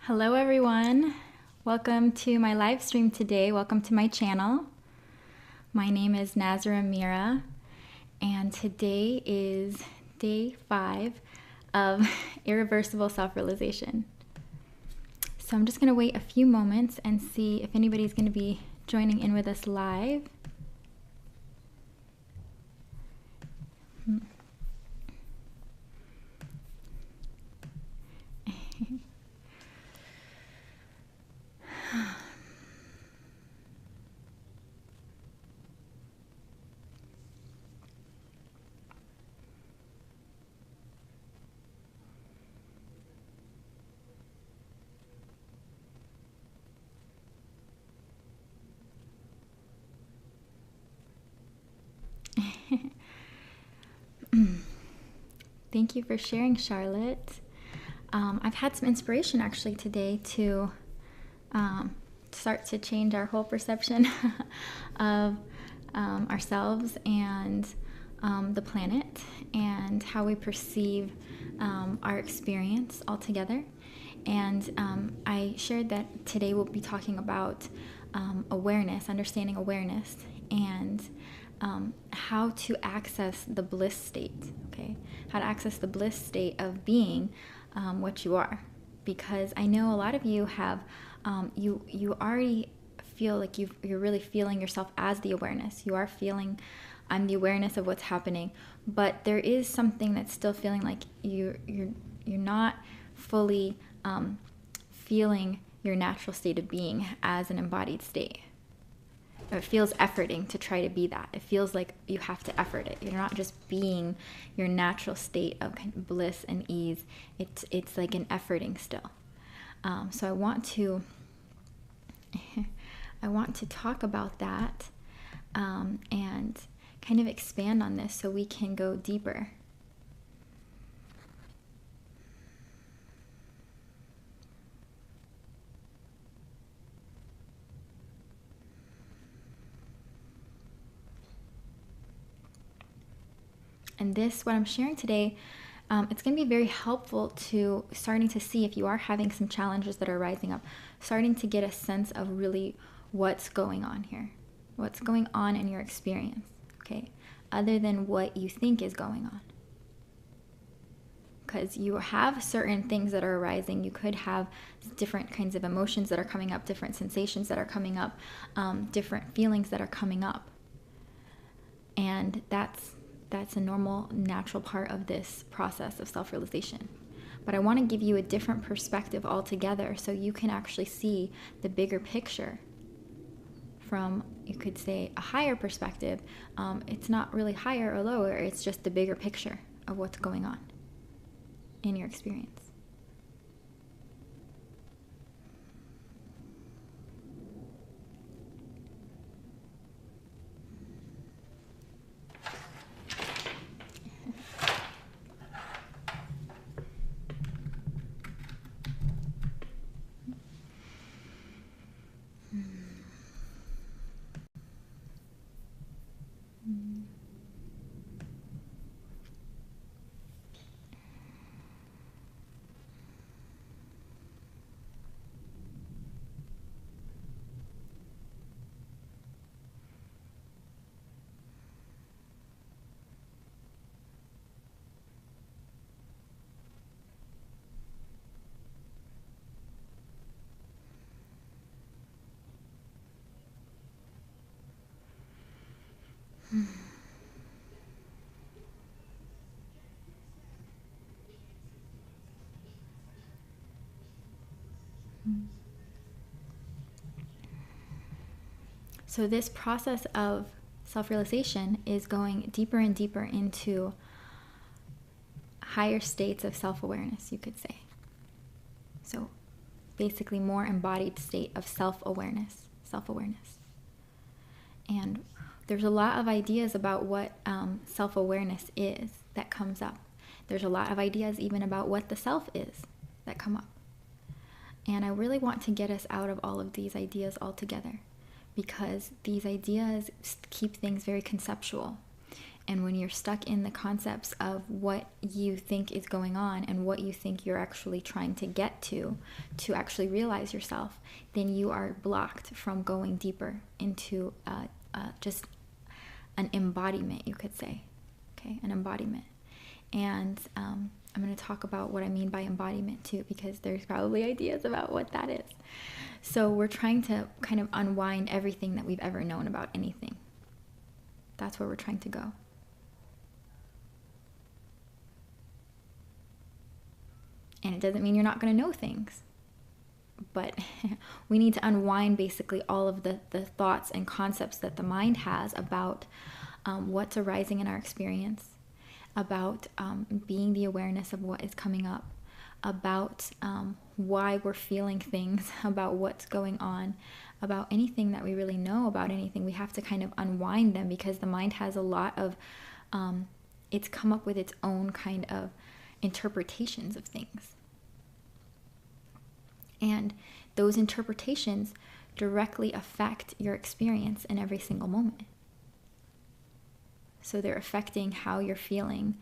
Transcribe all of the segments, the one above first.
Hello everyone, welcome to my live stream today. Welcome to my channel. My name is Nazarah Merah and today is day 5 of irreversible self-realization. So I'm just going to wait a few moments and see if anybody's going to be joining in with us live. Thank you for sharing, Charlotte. I've had some inspiration actually today to start to change our whole perception of ourselves and the planet and how we perceive our experience altogether. And I shared that today we'll be talking about awareness, understanding awareness, and how to access the bliss state, okay? How to access the bliss state of being what you are. Because I know a lot of you have, you already feel like you're really feeling yourself as the awareness. You are feeling, I'm the awareness of what's happening, but there is something that's still feeling like you're not fully feeling your natural state of being as an embodied state. It feels efforting to try to be that. It feels like you have to effort it. You're not just being your natural state of kind of bliss and ease. It's like an efforting still. So I want to talk about that and kind of expand on this so we can go deeper. And this, what I'm sharing today, it's going to be very helpful to starting to see if you are having some challenges that are rising up, starting to get a sense of really what's going on here, what's going on in your experience, okay, other than what you think is going on. Because you have certain things that are arising. You could have different kinds of emotions that are coming up, different sensations that are coming up, different feelings that are coming up. And that's a normal, natural part of this process of self-realization. But I want to give you a different perspective altogether so you can actually see the bigger picture from, you could say, a higher perspective. It's not really higher or lower, it's just the bigger picture of what's going on in your experience. So this process of self-realization is going deeper and deeper into higher states of self-awareness, you could say. So basically more embodied state of self-awareness. And there's a lot of ideas about what self-awareness is that comes up. There's a lot of ideas even about what the self is that come up. And I really want to get us out of all of these ideas altogether, because these ideas keep things very conceptual. And when you're stuck in the concepts of what you think is going on and what you think you're actually trying to get to actually realize yourself, then you are blocked from going deeper into just an embodiment, you could say. Okay, an embodiment. And I'm going to talk about what I mean by embodiment too, because there's probably ideas about what that is. So we're trying to kind of unwind everything that we've ever known about anything. That's where we're trying to go. And it doesn't mean you're not going to know things. But we need to unwind basically all of the thoughts and concepts that the mind has about what's arising in our experience, about being the awareness of what is coming up, about why we're feeling things, about what's going on, about anything that we really know about anything. We have to kind of unwind them, because the mind has a lot of, it's come up with its own kind of interpretations of things. And those interpretations directly affect your experience in every single moment. So they're affecting how you're feeling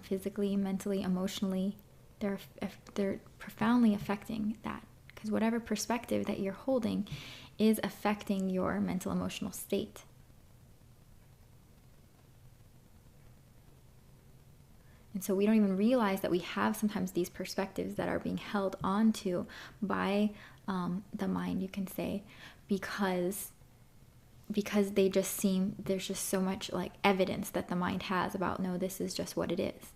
physically, mentally, emotionally. They're profoundly affecting that, because whatever perspective that you're holding is affecting your mental, emotional state. And so we don't even realize that we have sometimes these perspectives that are being held onto by the mind, you can say, because they just seem, there's just so much like evidence that the mind has about, no, this is just what it is.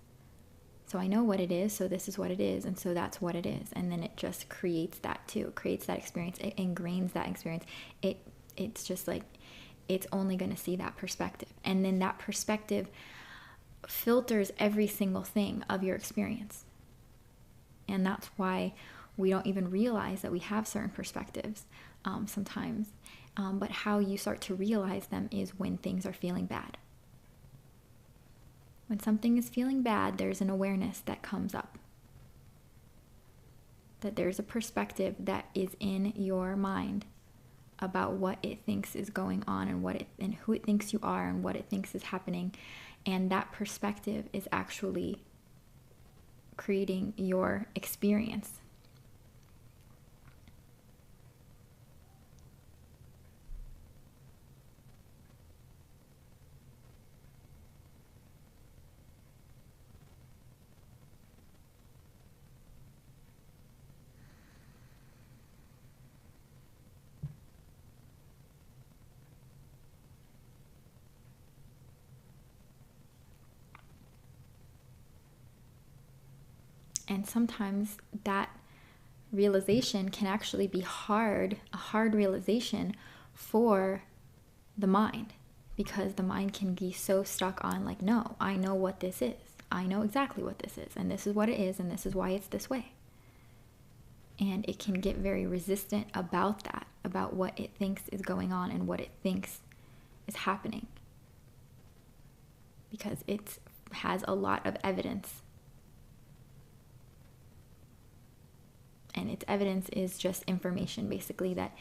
So I know what it is, so this is what it is, and so that's what it is. And then it just creates that too, creates that experience, it ingrains that experience. It's just like, it's only going to see that perspective. And then that perspective filters every single thing of your experience. And that's why we don't even realize that we have certain perspectives sometimes. But how you start to realize them is when things are feeling bad. When something is feeling bad, there's an awareness that comes up. That there's a perspective that is in your mind about what it thinks is going on, and who it thinks you are, and what it thinks is happening. And that perspective is actually creating your experience. And sometimes that realization can actually be a hard realization for the mind, because the mind can be so stuck on like, no, I know what this is. I know exactly what this is, and this is what it is, and this is why it's this way. And it can get very resistant about that, about what it thinks is going on and what it thinks is happening, because it has a lot of evidence. And its evidence is just information, basically, that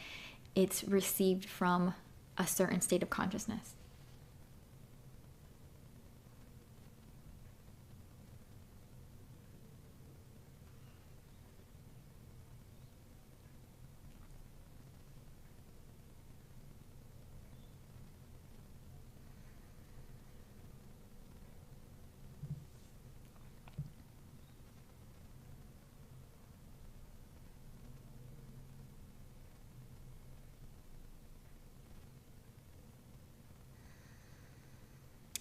it's received from a certain state of consciousness.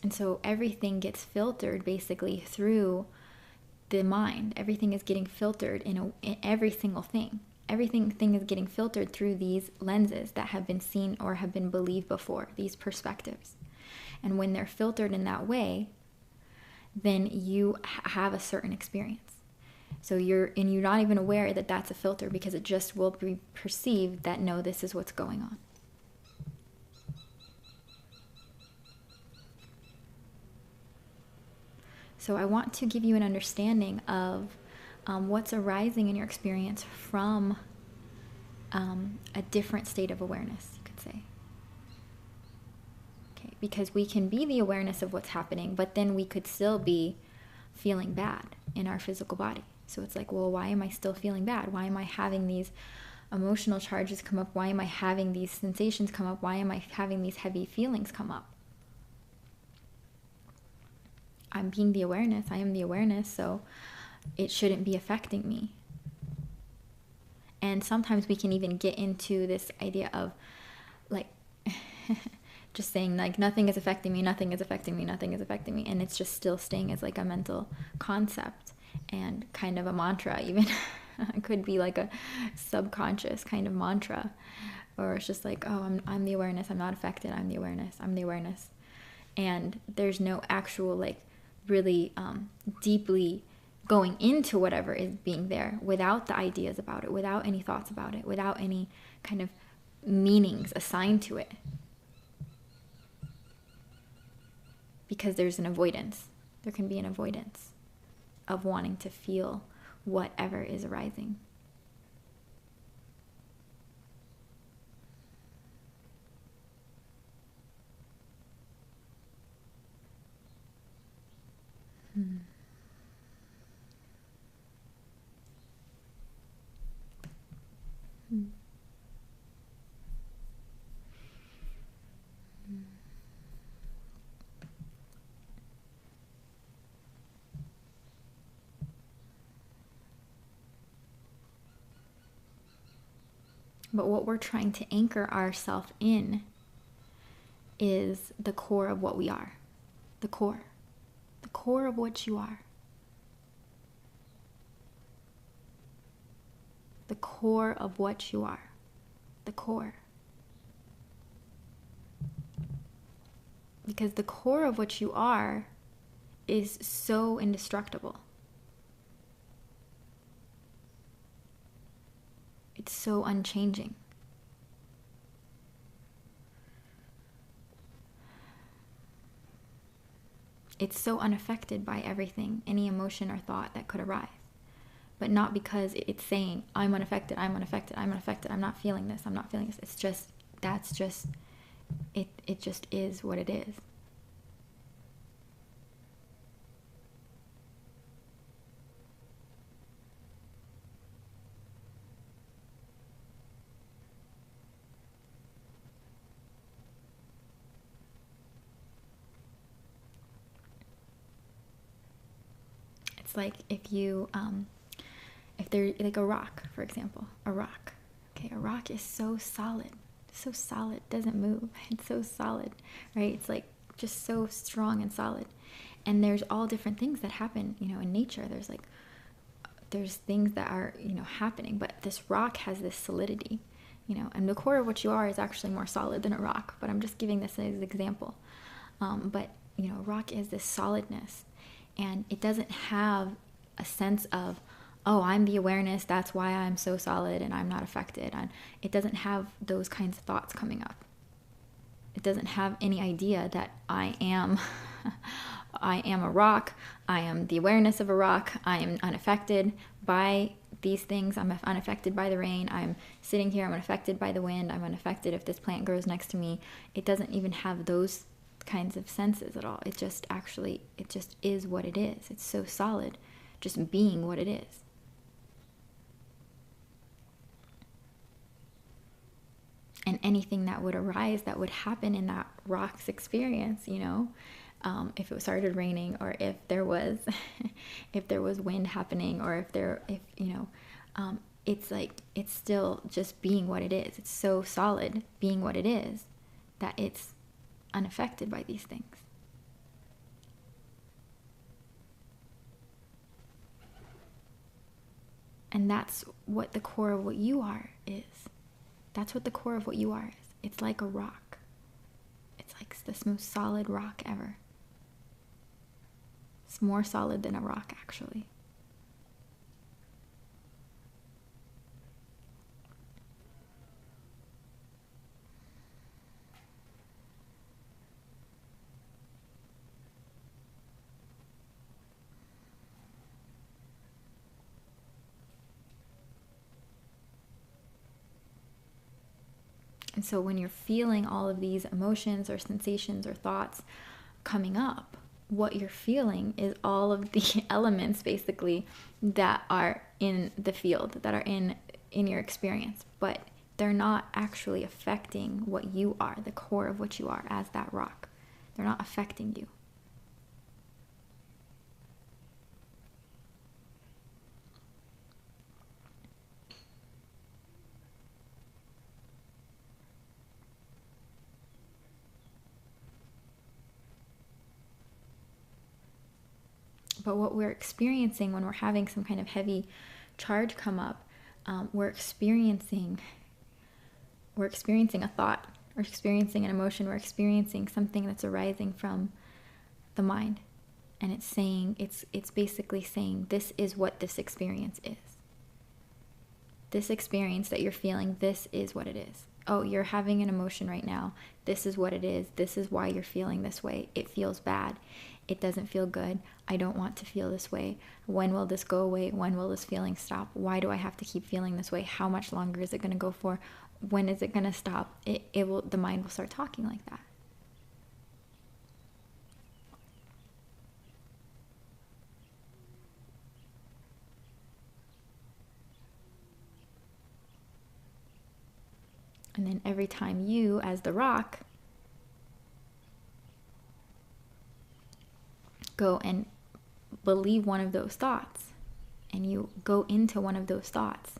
And so everything gets filtered basically through the mind. Everything is getting filtered in every single thing. Everything is getting filtered through these lenses that have been seen or have been believed before, these perspectives. And when they're filtered in that way, then you have a certain experience. So you're not even aware that that's a filter, because it just will be perceived that, no, this is what's going on. So I want to give you an understanding of what's arising in your experience from a different state of awareness, you could say. Okay, because we can be the awareness of what's happening, but then we could still be feeling bad in our physical body. So it's like, well, why am I still feeling bad? Why am I having these emotional charges come up? Why am I having these sensations come up? Why am I having these heavy feelings come up? I'm being the awareness. I am the awareness, so it shouldn't be affecting me. And sometimes we can even get into this idea of like just saying like nothing is affecting me, nothing is affecting me, nothing is affecting me, and it's just still staying as like a mental concept and kind of a mantra even. It could be like a subconscious kind of mantra, or it's just like, oh, I'm the awareness, I'm not affected, I'm the awareness, I'm the awareness. And there's no actual like really deeply going into whatever is being there without the ideas about it, without any thoughts about it, without any kind of meanings assigned to it. Because there's an avoidance. There can be an avoidance of wanting to feel whatever is arising. But what we're trying to anchor ourselves in is the core of what we are. The core of what you are. The core of what you are. The core. Because the core of what you are is so indestructible. It's so unchanging. It's so unaffected by everything, any emotion or thought that could arise. But not because it's saying, I'm unaffected, I'm unaffected, I'm unaffected, I'm not feeling this, I'm not feeling this. It's just, that's just, it just is what it is. It's like if they're like a rock, for example, a rock. Okay, a rock is so solid, doesn't move. It's so solid, right? It's like just so strong and solid. And there's all different things that happen, in nature. There's things that are, happening, but this rock has this solidity, and the core of what you are is actually more solid than a rock, but I'm just giving this as an example. But, a rock is this solidness, and it doesn't have a sense of, oh, I'm the awareness, that's why I'm so solid and I'm not affected. And it doesn't have those kinds of thoughts coming up. It doesn't have any idea that I am a rock, I am the awareness of a rock, I am unaffected by these things, I'm unaffected by the rain, I'm sitting here, I'm unaffected by the wind, I'm unaffected if this plant grows next to me. It doesn't even have those kinds of senses at all. It just is what it is. It's so solid, just being what it is. And anything that would arise, that would happen in that rock's experience, if it started raining, or if there was wind happening, or it's like, it's still just being what it is. It's so solid being what it is that it's unaffected by these things. And that's what the core of what you are is. That's what the core of what you are is. It's like a rock. It's like the most solid rock ever. It's more solid than a rock, actually. And so when you're feeling all of these emotions or sensations or thoughts coming up, what you're feeling is all of the elements basically that are in the field, that are in your experience, but they're not actually affecting what you are, the core of what you are as that rock. They're not affecting you. But what we're experiencing when we're having some kind of heavy charge come up, we're experiencing a thought, we're experiencing an emotion, we're experiencing something that's arising from the mind. And it's basically saying, this is what this experience is. This experience that you're feeling, this is what it is. Oh, you're having an emotion right now. This is what it is. This is why you're feeling this way. It feels bad. It doesn't feel good. I don't want to feel this way. When will this go away? When will this feeling stop? Why do I have to keep feeling this way? How much longer is it going to go for? When is it going to stop? The mind will start talking like that. And then every time you, as the rock, go and believe one of those thoughts, and you go into one of those thoughts,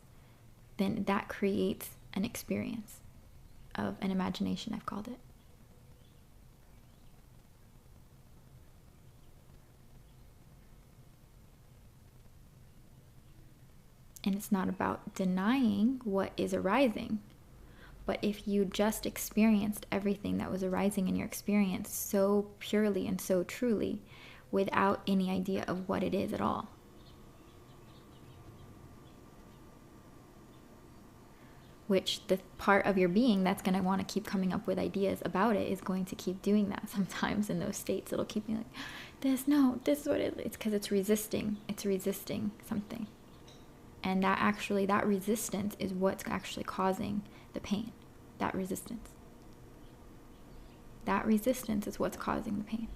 then that creates an experience of an imagination, I've called it. And it's not about denying what is arising. But if you just experienced everything that was arising in your experience so purely and so truly, without any idea of what it is at all, which the part of your being that's going to want to keep coming up with ideas about it is going to keep doing that sometimes in those states. It'll keep being like, this is what it is. It's because it's resisting something. And that resistance is what's actually causing the pain. That resistance is what's causing the pain.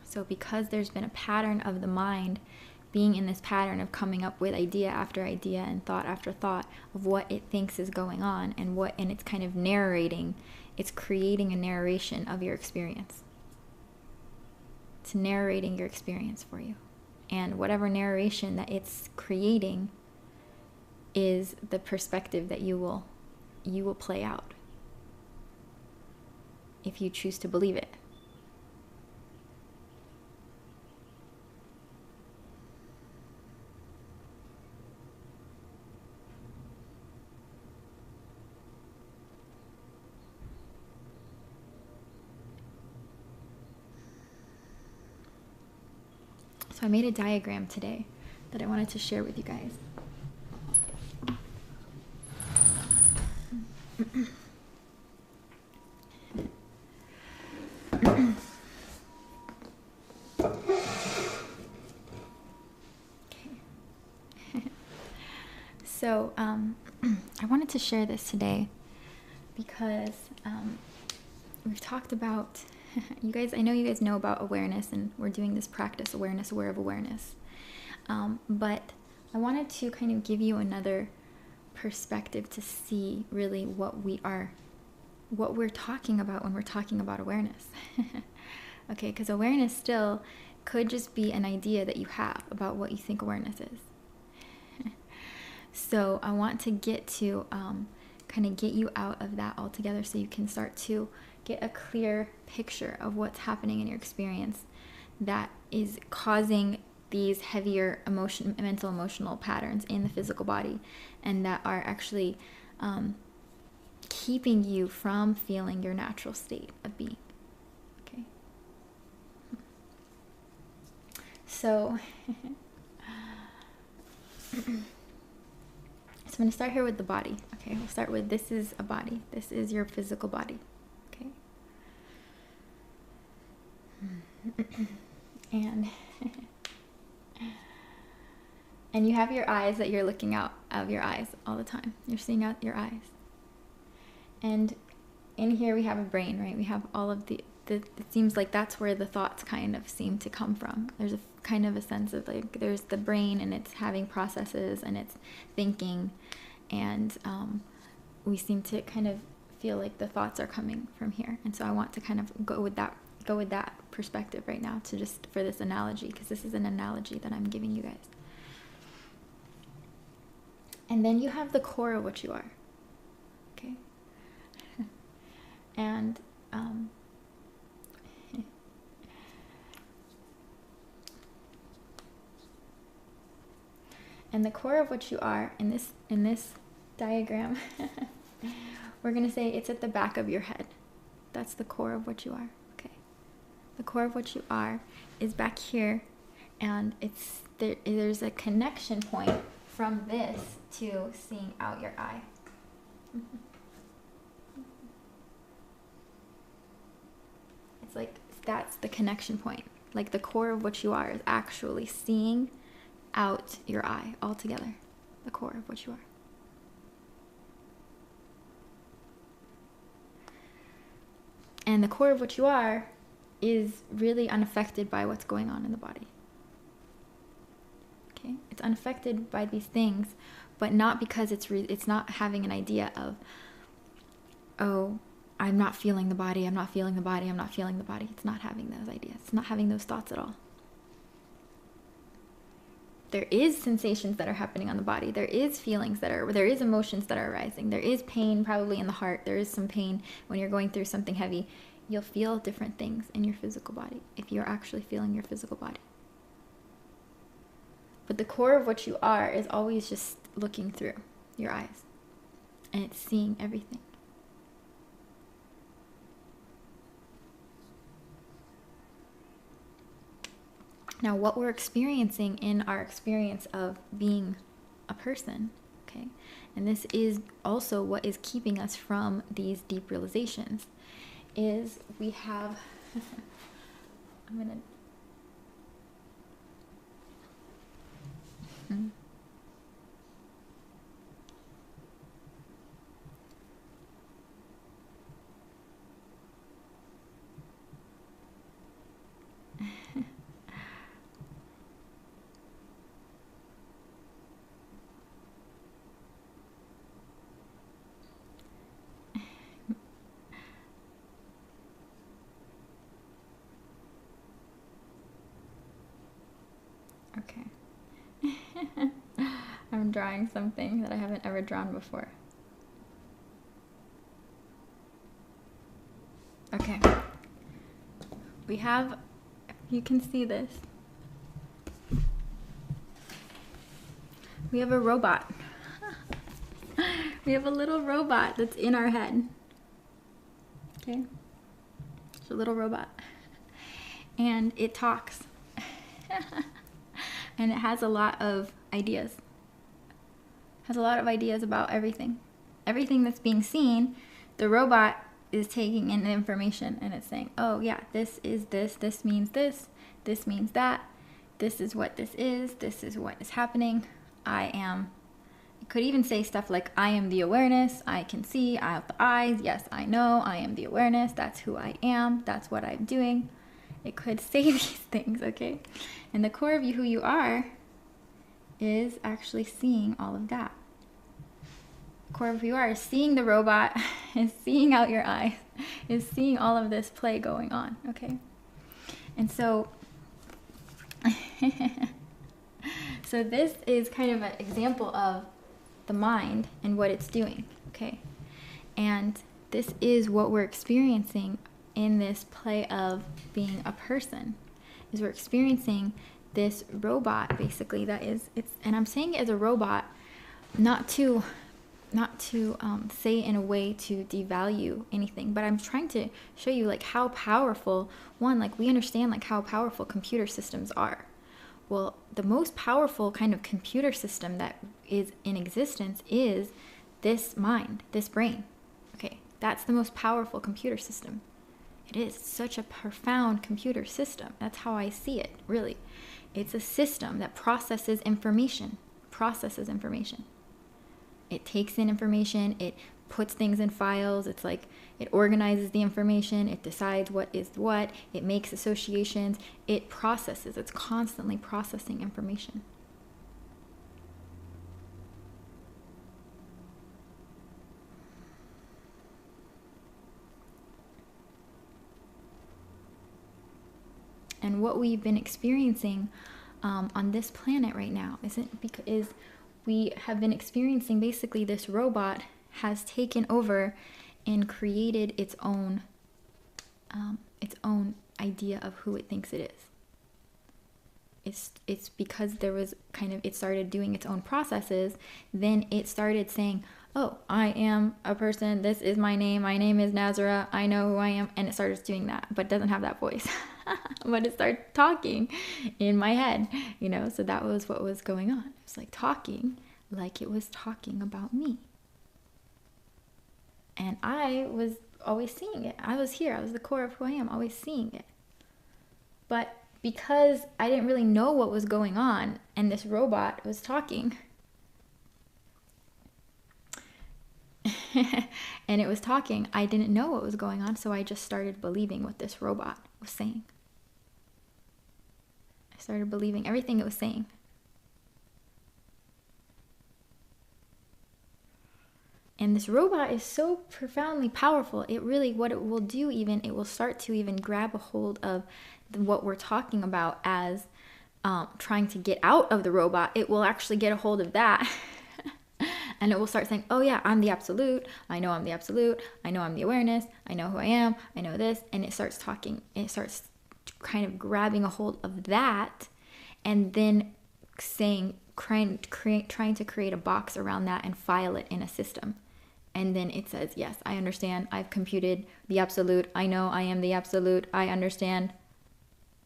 So because there's been a pattern of the mind being in this pattern of coming up with idea after idea and thought after thought of what it thinks is going on, and it's kind of narrating, it's creating a narration of your experience. It's narrating your experience for you. And whatever narration that it's creating is the perspective that you will play out if you choose to believe it. So I made a diagram today that I wanted to share with you guys. So I wanted to share this today because we've talked about I know you guys know about awareness, and we're doing this practice, awareness, aware of awareness. But I wanted to kind of give you another perspective to see really what we're talking about when we're talking about awareness. Okay, because awareness still could just be an idea that you have about what you think awareness is. So I want to get to kind of get you out of that altogether so you can start to get a clear picture of what's happening in your experience that is causing these heavier mental emotional patterns in the physical body, and that are actually keeping you from feeling your natural state of being. Okay. So, so I'm going to start here with the body. Okay, we'll start with, this is a body. This is your physical body. Okay. And you have your eyes that you're looking out of your eyes all the time. You're seeing out your eyes. And in here we have a brain, right? We have all of it seems like that's where the thoughts kind of seem to come from. There's a kind of a sense of like, there's the brain and it's having processes and it's thinking. And we seem to kind of feel like the thoughts are coming from here. And so I want to kind of go with that perspective right now, to just for this analogy, because this is an analogy that I'm giving you guys. And then you have the core of what you are. Okay. And and the core of what you are in this diagram, we're going to say it's at the back of your head. That's the core of what you are. Okay. The core of what you are is back here, and there's a connection point from this to seeing out your eye. It's like that's the connection point. Like the core of what you are is actually seeing out your eye altogether. The core of what you are. And the core of what you are is really unaffected by what's going on in the body. Okay? It's unaffected by these things, but not because it's not having an idea of, oh, I'm not feeling the body, I'm not feeling the body, I'm not feeling the body. It's not having those ideas. It's not having those thoughts at all. There is sensations that are happening on the body. There is feelings there is emotions that are arising. There is pain probably in the heart. There is some pain when you're going through something heavy. You'll feel different things in your physical body if you're actually feeling your physical body. But the core of what you are is always just looking through your eyes, and it's seeing everything. Now, what we're experiencing in our experience of being a person, okay, and this is also what is keeping us from these deep realizations, is we have, I'm going to, okay. I'm drawing something that I haven't ever drawn before. Okay. We have, if you can see this, we have a robot. We have a little robot that's in our head. Okay? It's a little robot. And it talks. And it has a lot of ideas. Has a lot of ideas about everything. Everything that's being seen, the robot is taking in the information and it's saying, oh yeah, this is this means this means that, this is what this is what is happening. It could even say stuff like, I am the awareness, I can see, I have the eyes, yes, I know, I am the awareness, that's who I am, that's what I'm doing. It could say these things, okay? And the core of you, who you are, is actually seeing all of that. The core of who you are is seeing the robot, is seeing out your eyes, is seeing all of this play going on, okay? And so, so this is kind of an example of the mind and what it's doing, okay? And this is what we're experiencing in this play of being a person, is we're experiencing this robot basically that is, and I'm saying it as a robot not to say in a way to devalue anything, but I'm trying to show you like how powerful, one, like we understand like how powerful computer systems are. Well, the most powerful kind of computer system that is in existence is this mind, this brain. Okay, that's the most powerful computer system. It is such a profound computer system. That's how I see it, really. It's a system that processes information. It takes in information, it puts things in files, it's like it organizes the information, it decides what is what, it makes associations, it processes, it's constantly processing information. And what we've been experiencing on this planet right now is we have been experiencing basically this robot has taken over and created its own idea of who it thinks it is. It's because there was it started doing its own processes, then it started saying, oh, I am a person, this is my name is Nazarah, I know who I am, and it started doing that, but it doesn't have that voice. But it started talking in my head, so that was what was going on. It was like talking like it was talking about me. And I was always seeing it. I was the core of who I am, always seeing it. But because I didn't really know what was going on, and this robot was talking, and it was talking, I didn't know what was going on, so I just started believing what this robot was saying. I started believing everything it was saying. And this robot is so profoundly powerful. What it will do it will start to even grab a hold of what we're talking about as trying to get out of the robot. It will actually get a hold of that. And it will start saying, oh yeah, I'm the absolute. I know I'm the absolute. I know I'm the awareness. I know who I am. I know this. And it starts talking. It starts kind of grabbing a hold of that. And then trying to create a box around that and file it in a system. And then it says, yes, I understand. I've computed the absolute. I know I am the absolute. I understand.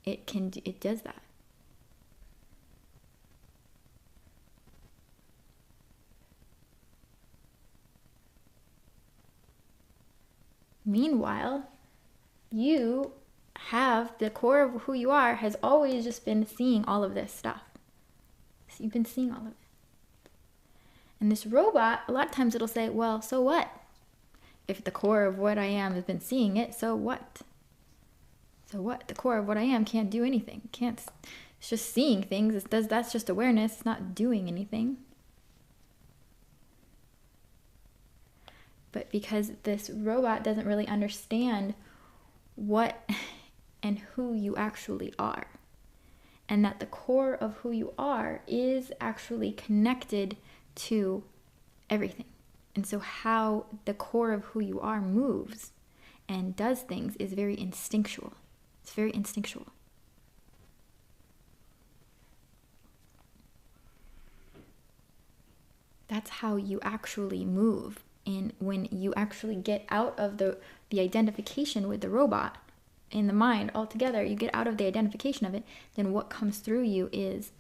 It does that. Meanwhile, you have the core of who you are has always just been seeing all of this stuff. So you've been seeing all of it. And this robot, a lot of times it'll say, well, so what? If the core of what I am has been seeing it, so what? So what? The core of what I am can't do anything. It's just seeing things. That's just awareness. It's not doing anything. But because this robot doesn't really understand what and who you actually are, and that the core of who you are is actually connected to everything. And so how the core of who you are moves and does things is very instinctual. It's very instinctual. That's how you actually move. And when you actually get out of the identification with the robot in the mind altogether, you get out of the identification of it, then what comes through you is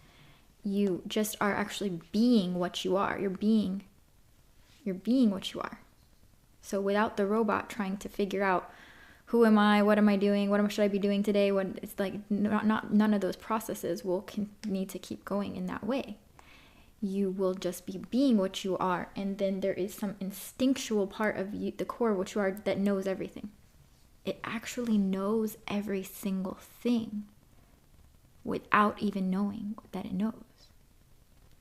you just are actually being what you are. You're being what you are. So without the robot trying to figure out who am I, what am I doing, should I be doing today, it's like none of those processes will need to keep going in that way. You will just be being what you are, and then there is some instinctual part of you, the core of what you are, that knows everything. It actually knows every single thing without even knowing that it knows.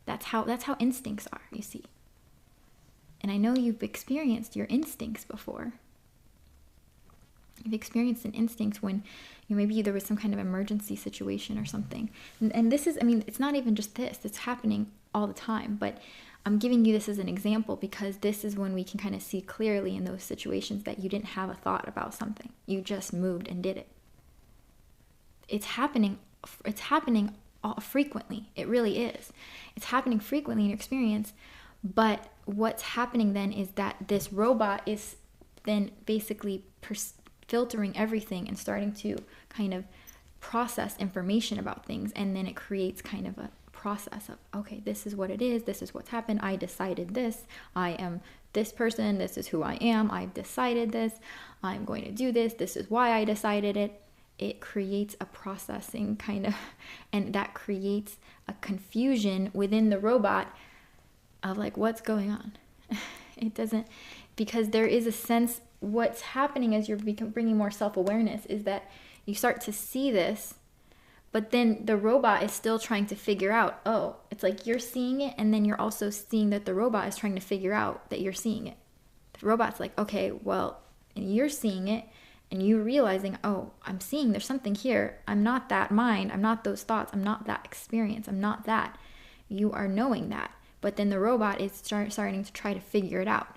That's how instincts are, you see. And I know you've experienced your instincts before. You've experienced an instinct when maybe there was some kind of emergency situation or something. And this is, it's not even just this. It's happening all the time. But I'm giving you this as an example because this is when we can kind of see clearly in those situations that you didn't have a thought about something. You just moved and did it. It's happening frequently. It really is. It's happening frequently in your experience. But what's happening then is that this robot is then basically filtering everything and starting to kind of process information about things. And then it creates kind of a process of, okay, this is what it is. This is what's happened. I decided this. I am this person. This is who I am. I've decided this. I'm going to do this. This is why I decided it. It creates a processing kind of, and that creates a confusion within the robot of like, what's going on? It doesn't, because there is a sense, what's happening as you're bringing more self-awareness is that you start to see this, but then the robot is still trying to figure out, oh, it's like you're seeing it, and then you're also seeing that the robot is trying to figure out that you're seeing it. The robot's like, okay, well, and you're seeing it, and you're realizing, oh, I'm seeing there's something here. I'm not that mind. I'm not those thoughts. I'm not that experience. I'm not that. You are knowing that. But then the robot is starting to try to figure it out.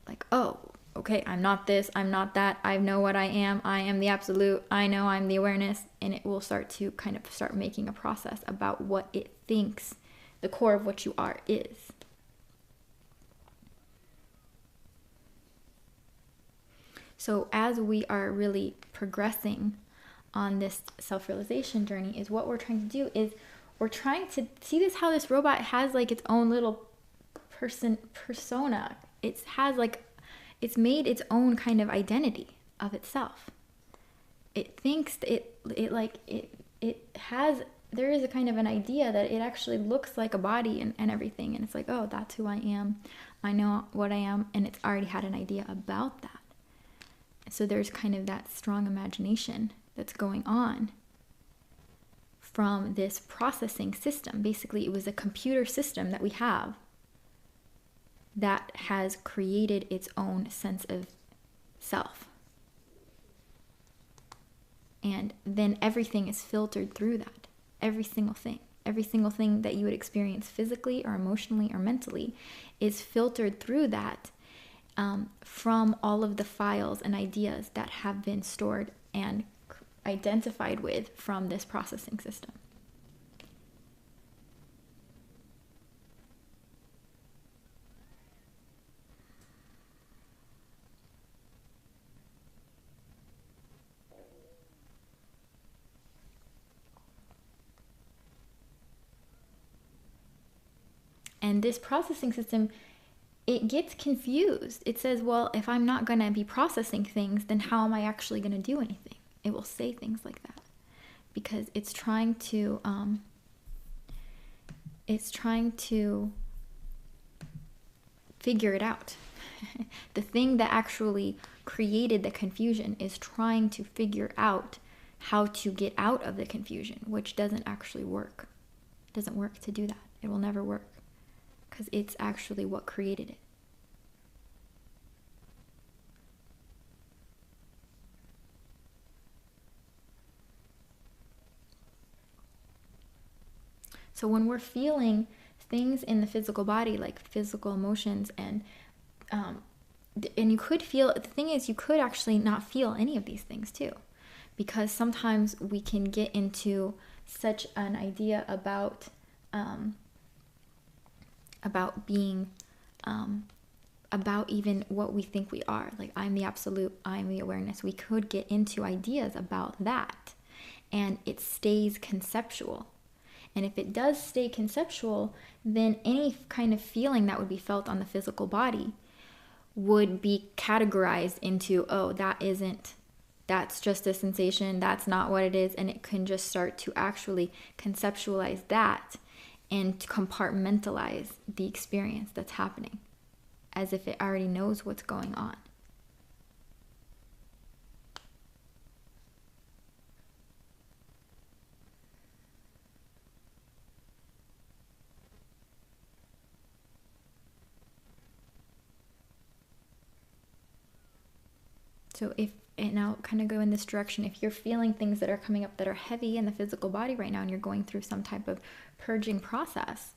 Like, oh, okay, I'm not this, I'm not that, I know what I am the absolute, I know I'm the awareness, and it will start to kind of start making a process about what it thinks the core of what you are is. So as we are really progressing on this self-realization journey, is what we're trying to do is we're trying to see this, how this robot has like its own little persona. It has like, it's made its own kind of identity of itself. It thinks it has, there is a kind of an idea that it actually looks like a body and everything. And it's like, oh, that's who I am. I know what I am. And it's already had an idea about that. So there's kind of that strong imagination that's going on from this processing system. Basically, it was a computer system that we have that has created its own sense of self. And then everything is filtered through that. Every single thing that you would experience physically or emotionally or mentally is filtered through that, from all of the files and ideas that have been stored and identified with from this processing system. And this processing system, it gets confused. It says, well, if I'm not going to be processing things, then how am I actually going to do anything? It will say things like that because it's trying to figure it out. The thing that actually created the confusion is trying to figure out how to get out of the confusion, which doesn't actually work. It doesn't work to do that. It will never work because it's actually what created it. So when we're feeling things in the physical body, like physical emotions, and you could feel, the thing is, you could actually not feel any of these things too, because sometimes we can get into such an idea about being, about even what we think we are. Like, I'm the absolute, I'm the awareness. We could get into ideas about that, and it stays conceptual. And if it does stay conceptual, then any kind of feeling that would be felt on the physical body would be categorized into, oh, that's just a sensation, that's not what it is. And it can just start to actually conceptualize that and compartmentalize the experience that's happening as if it already knows what's going on. So and I'll kind of go in this direction. If you're feeling things that are coming up that are heavy in the physical body right now, and you're going through some type of purging process,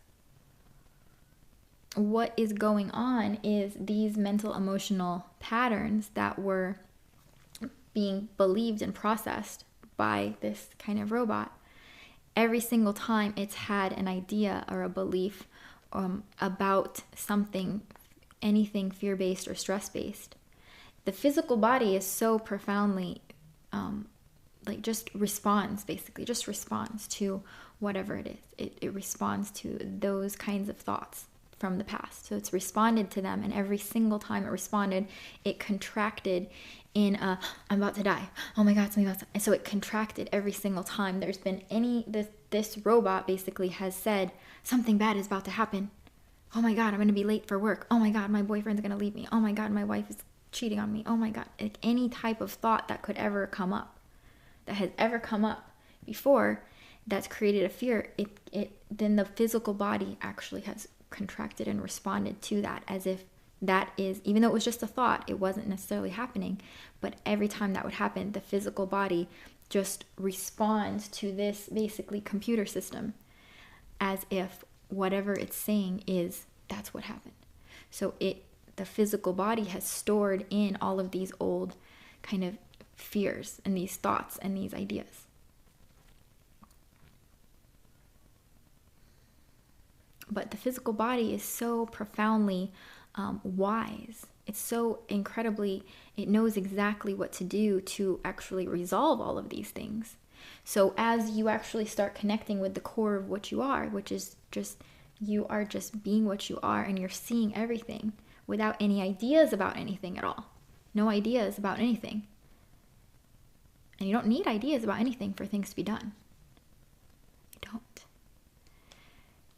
what is going on is these mental emotional patterns that were being believed and processed by this kind of robot. Every single time it's had an idea or a belief about something, anything fear-based or stress-based, the physical body is so profoundly just responds to whatever it is. It responds to those kinds of thoughts from the past. So it's responded to them, and every single time it responded, it contracted in I'm about to die. Oh my God, something else. And so it contracted every single time there's been this robot basically has said something bad is about to happen. Oh my God, I'm going to be late for work. Oh my God, my boyfriend's going to leave me. Oh my God, my wife is cheating on me. Oh my God. Like any type of thought that could ever come up, that has ever come up before, that's created a fear, then the physical body actually has contracted and responded to that, as if that is, even though it was just a thought, it wasn't necessarily happening, but every time that would happen, the physical body just responds to this basically computer system as if whatever it's saying that's what happened. So the physical body has stored in all of these old kind of fears and these thoughts and these ideas. But the physical body is so profoundly wise. It's so incredibly, it knows exactly what to do to actually resolve all of these things. So as you actually start connecting with the core of what you are, which is just, you are just being what you are, and you're seeing everything without any ideas about anything at all. No ideas about anything. And you don't need ideas about anything for things to be done.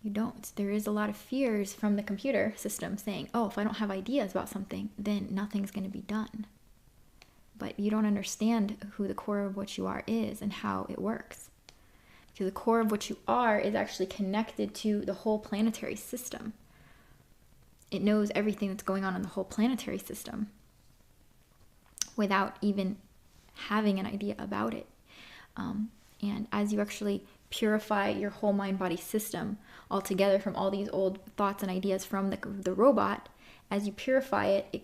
You don't. There is a lot of fears from the computer system saying, oh, if I don't have ideas about something, then nothing's going to be done. But you don't understand who the core of what you are is and how it works. Because the core of what you are is actually connected to the whole planetary system. It knows everything that's going on in the whole planetary system without even having an idea about it. And as you actually purify your whole mind-body system altogether from all these old thoughts and ideas from the robot, as you purify it, it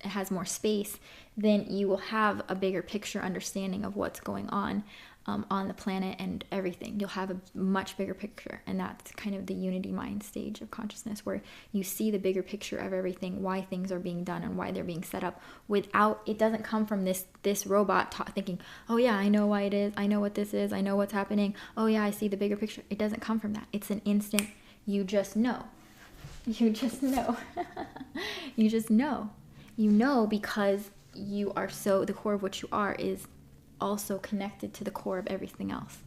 has more space, then you will have a bigger picture understanding of what's going on the planet and everything. You'll have a much bigger picture, and that's kind of the unity mind stage of consciousness, where you see the bigger picture of everything, why things are being done and why they're being set up, without, it doesn't come from this robot thinking, oh yeah, I know why it is, I know what this is, I know what's happening, oh yeah, I see the bigger picture. It doesn't come from that. It's an instant, you just know. You just know. You just know. You know because you are so, the core of what you are is also connected to the core of everything else.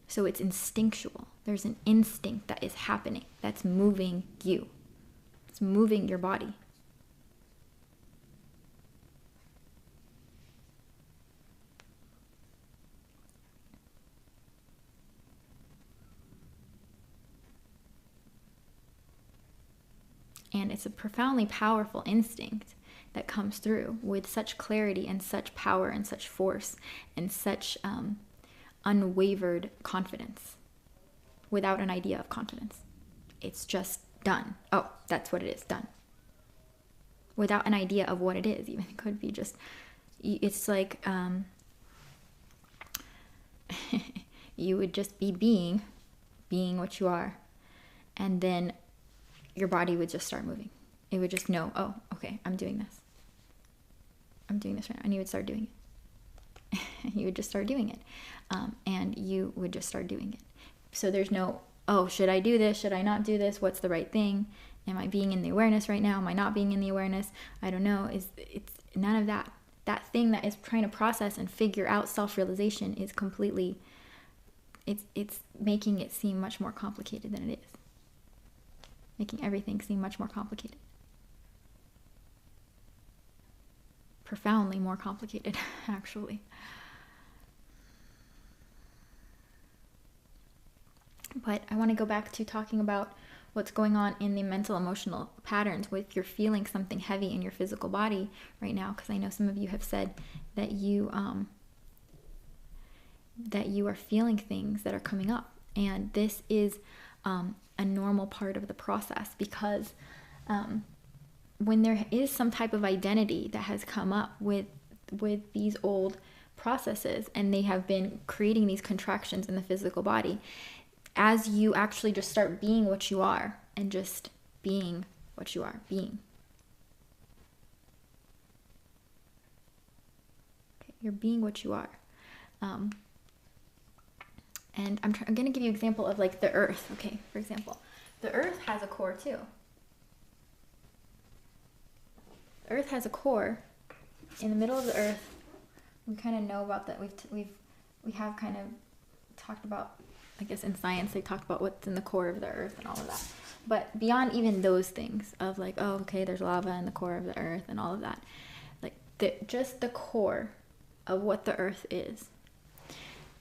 So it's instinctual. There's an instinct that is happening that's moving you. It's moving your body. And it's a profoundly powerful instinct that comes through with such clarity and such power and such force and such unwavered confidence, without an idea of confidence. It's just done. Oh, that's what it is, done. Without an idea of what it is, even. It could be just, it's like you would just be being what you are, and then your body would just start moving. It would just know, oh, okay, I'm doing this. I'm doing this right now. And you would start doing it. You would just start doing it. And you would just start doing it. So there's no, oh, should I do this? Should I not do this? What's the right thing? Am I being in the awareness right now? Am I not being in the awareness? I don't know. It's none of that. That thing that is trying to process and figure out self-realization is completely, it's making it seem much more complicated than it is. Making everything seem much more complicated. Profoundly more complicated, actually. But I want to go back to talking about what's going on in the mental emotional patterns with you're feeling something heavy in your physical body right now, because I know some of you have said that you are feeling things that are coming up, and this is a normal part of the process, because when there is some type of identity that has come up with these old processes, and they have been creating these contractions in the physical body, as you actually just start being what you are and just being what you are, being. Okay, you're being what you are. And I'm going to give you an example of like the earth. Okay, for example, the earth has a core too. The earth has a core. In the middle of the earth, we kind of know about that. We have kind of talked about, I guess in science they talk about what's in the core of the earth and all of that. But beyond even those things of like, oh, okay, there's lava in the core of the earth and all of that, like just the core of what the earth is.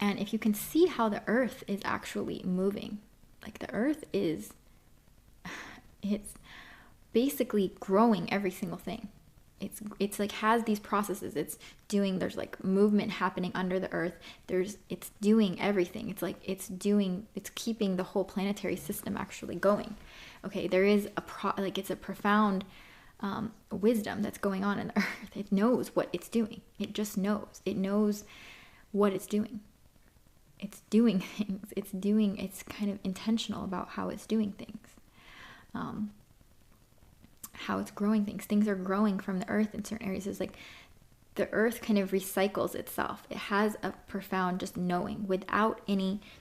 And if you can see how the earth is actually moving, like the earth it's basically growing every single thing. It's like has these processes. There's like movement happening under the earth. It's doing everything. It's keeping the whole planetary system actually going. Okay, there is it's a profound wisdom that's going on in the earth. It knows what it's doing. It just knows. It knows what it's doing. It's doing things. It's kind of intentional about how it's doing things. How it's growing things. Things are growing from the earth in certain areas. It's like the earth kind of recycles itself. It has a profound just knowing without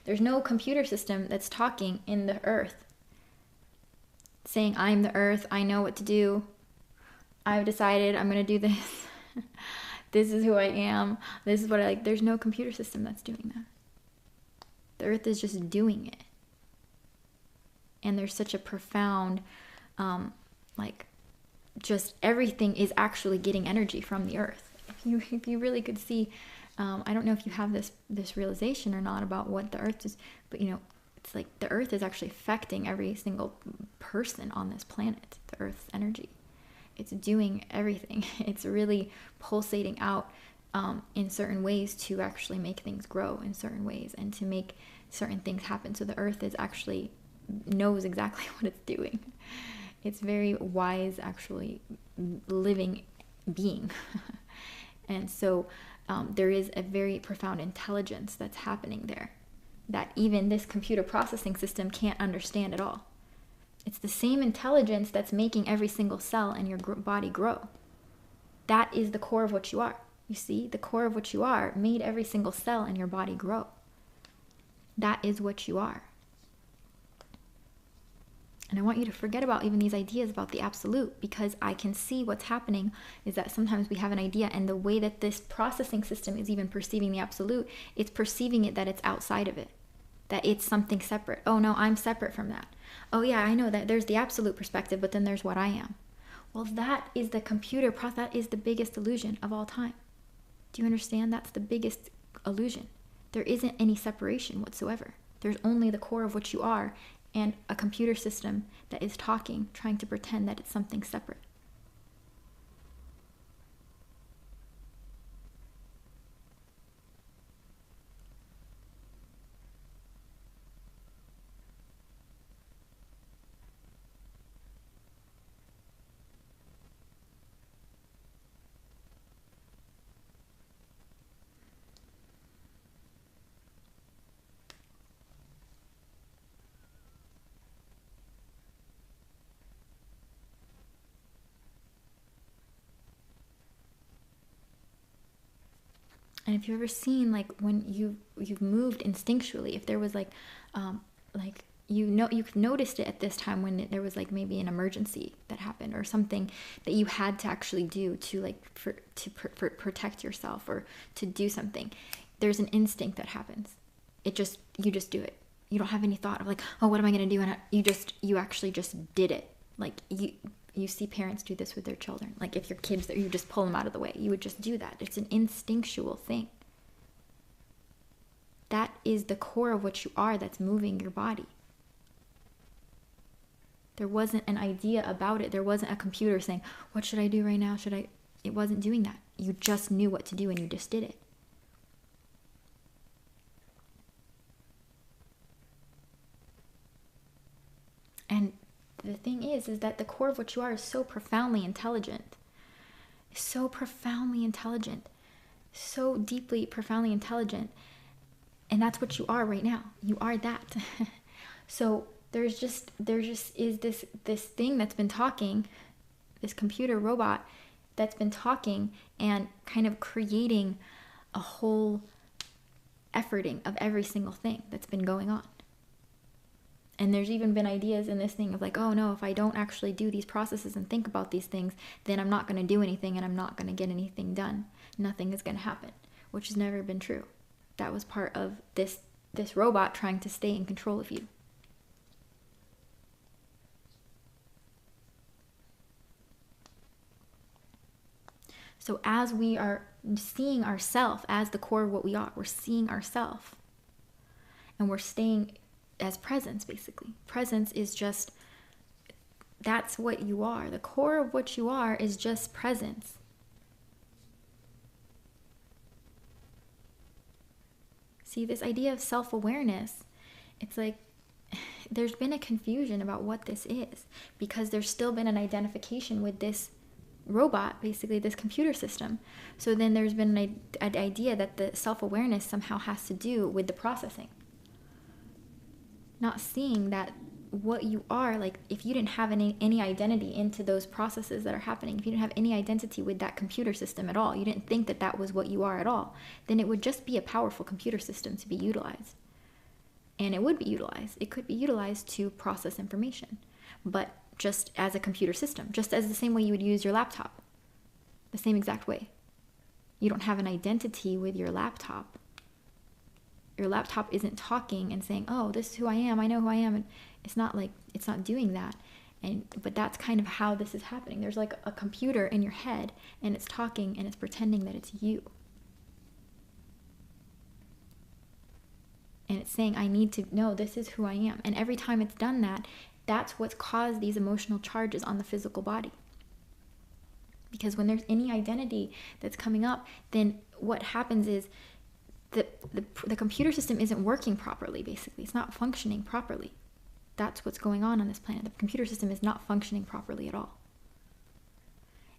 there's no computer system that's talking in the earth saying, I'm the earth, I know what to do, I've decided I'm going to do this. This is who I am. This is what I like. There's no computer system that's doing that. The earth is just doing it. And there's such a profound, just everything is actually getting energy from the earth. If you really could see, I don't know if you have this realization or not about what the earth is, but it's like the earth is actually affecting every single person on this planet, the earth's energy. It's doing everything. It's really pulsating out in certain ways to actually make things grow in certain ways and to make certain things happen. So the earth is actually knows exactly what it's doing. It's very wise, actually living being. And so there is a very profound intelligence that's happening there that even this computer processing system can't understand at all. It's the same intelligence that's making every single cell in your body grow. That is the core of what you are. You see, the core of what you are made every single cell in your body grow. That is what you are. And I want you to forget about even these ideas about the absolute, because I can see what's happening is that sometimes we have an idea, and the way that this processing system is even perceiving the absolute, it's perceiving it that it's outside of it, that it's something separate. Oh no, I'm separate from that. Oh yeah, I know that there's the absolute perspective, but then there's what I am. Well, that is the computer process. That is the biggest illusion of all time. Do you understand? That's the biggest illusion. There isn't any separation whatsoever. There's only the core of what you are, and a computer system that is talking, trying to pretend that it's something separate. And if you've ever seen, like, when you've moved instinctually, if there was you've noticed it at this time when there was like maybe an emergency that happened or something that you had to actually do to protect yourself or to do something. There's an instinct that happens. You just do it. You don't have any thought of like, oh, what am I going to do? And you actually just did it. Like you see parents do this with their children. Like if your kids, you just pull them out of the way. You would just do that. It's an instinctual thing. That is the core of what you are that's moving your body. There wasn't an idea about it. There wasn't a computer saying, what should I do right now? It wasn't doing that. You just knew what to do and you just did it. And the thing is that the core of what you are is so profoundly intelligent. So profoundly intelligent. So deeply, profoundly intelligent. And that's what you are right now. You are that. So there just is this thing that's been talking, this computer robot that's been talking and kind of creating a whole efforting of every single thing that's been going on. And there's even been ideas in this thing of like, oh no, if I don't actually do these processes and think about these things, then I'm not going to do anything and I'm not going to get anything done. Nothing is going to happen, which has never been true. That was part of this robot trying to stay in control of you. So as we are seeing ourself as the core of what we are, we're seeing ourself and we're staying as presence, basically. Presence is just, that's what you are. The core of what you are is just presence. See, this idea of self-awareness, it's like there's been a confusion about what this is because there's still been an identification with this robot, basically this computer system. So then there's been an idea that the self-awareness somehow has to do with the processing. Not seeing that what you are, like if you didn't have any identity into those processes that are happening, if you didn't have any identity with that computer system at all, you didn't think that that was what you are at all, then it would just be a powerful computer system to be utilized. And it would be utilized. It could be utilized to process information, but just as a computer system, just as the same way you would use your laptop, the same exact way. You don't have an identity with your laptop. Your laptop isn't talking and saying, oh, this is who I am, I know who I am. And it's not doing that. But that's kind of how this is happening. There's like a computer in your head and it's talking and it's pretending that it's you. And it's saying, I need to know this is who I am. And every time it's done that, that's what's caused these emotional charges on the physical body. Because when there's any identity that's coming up, then what happens is the computer system isn't working properly, basically. It's not functioning properly. That's what's going on this planet. The computer system is not functioning properly at all.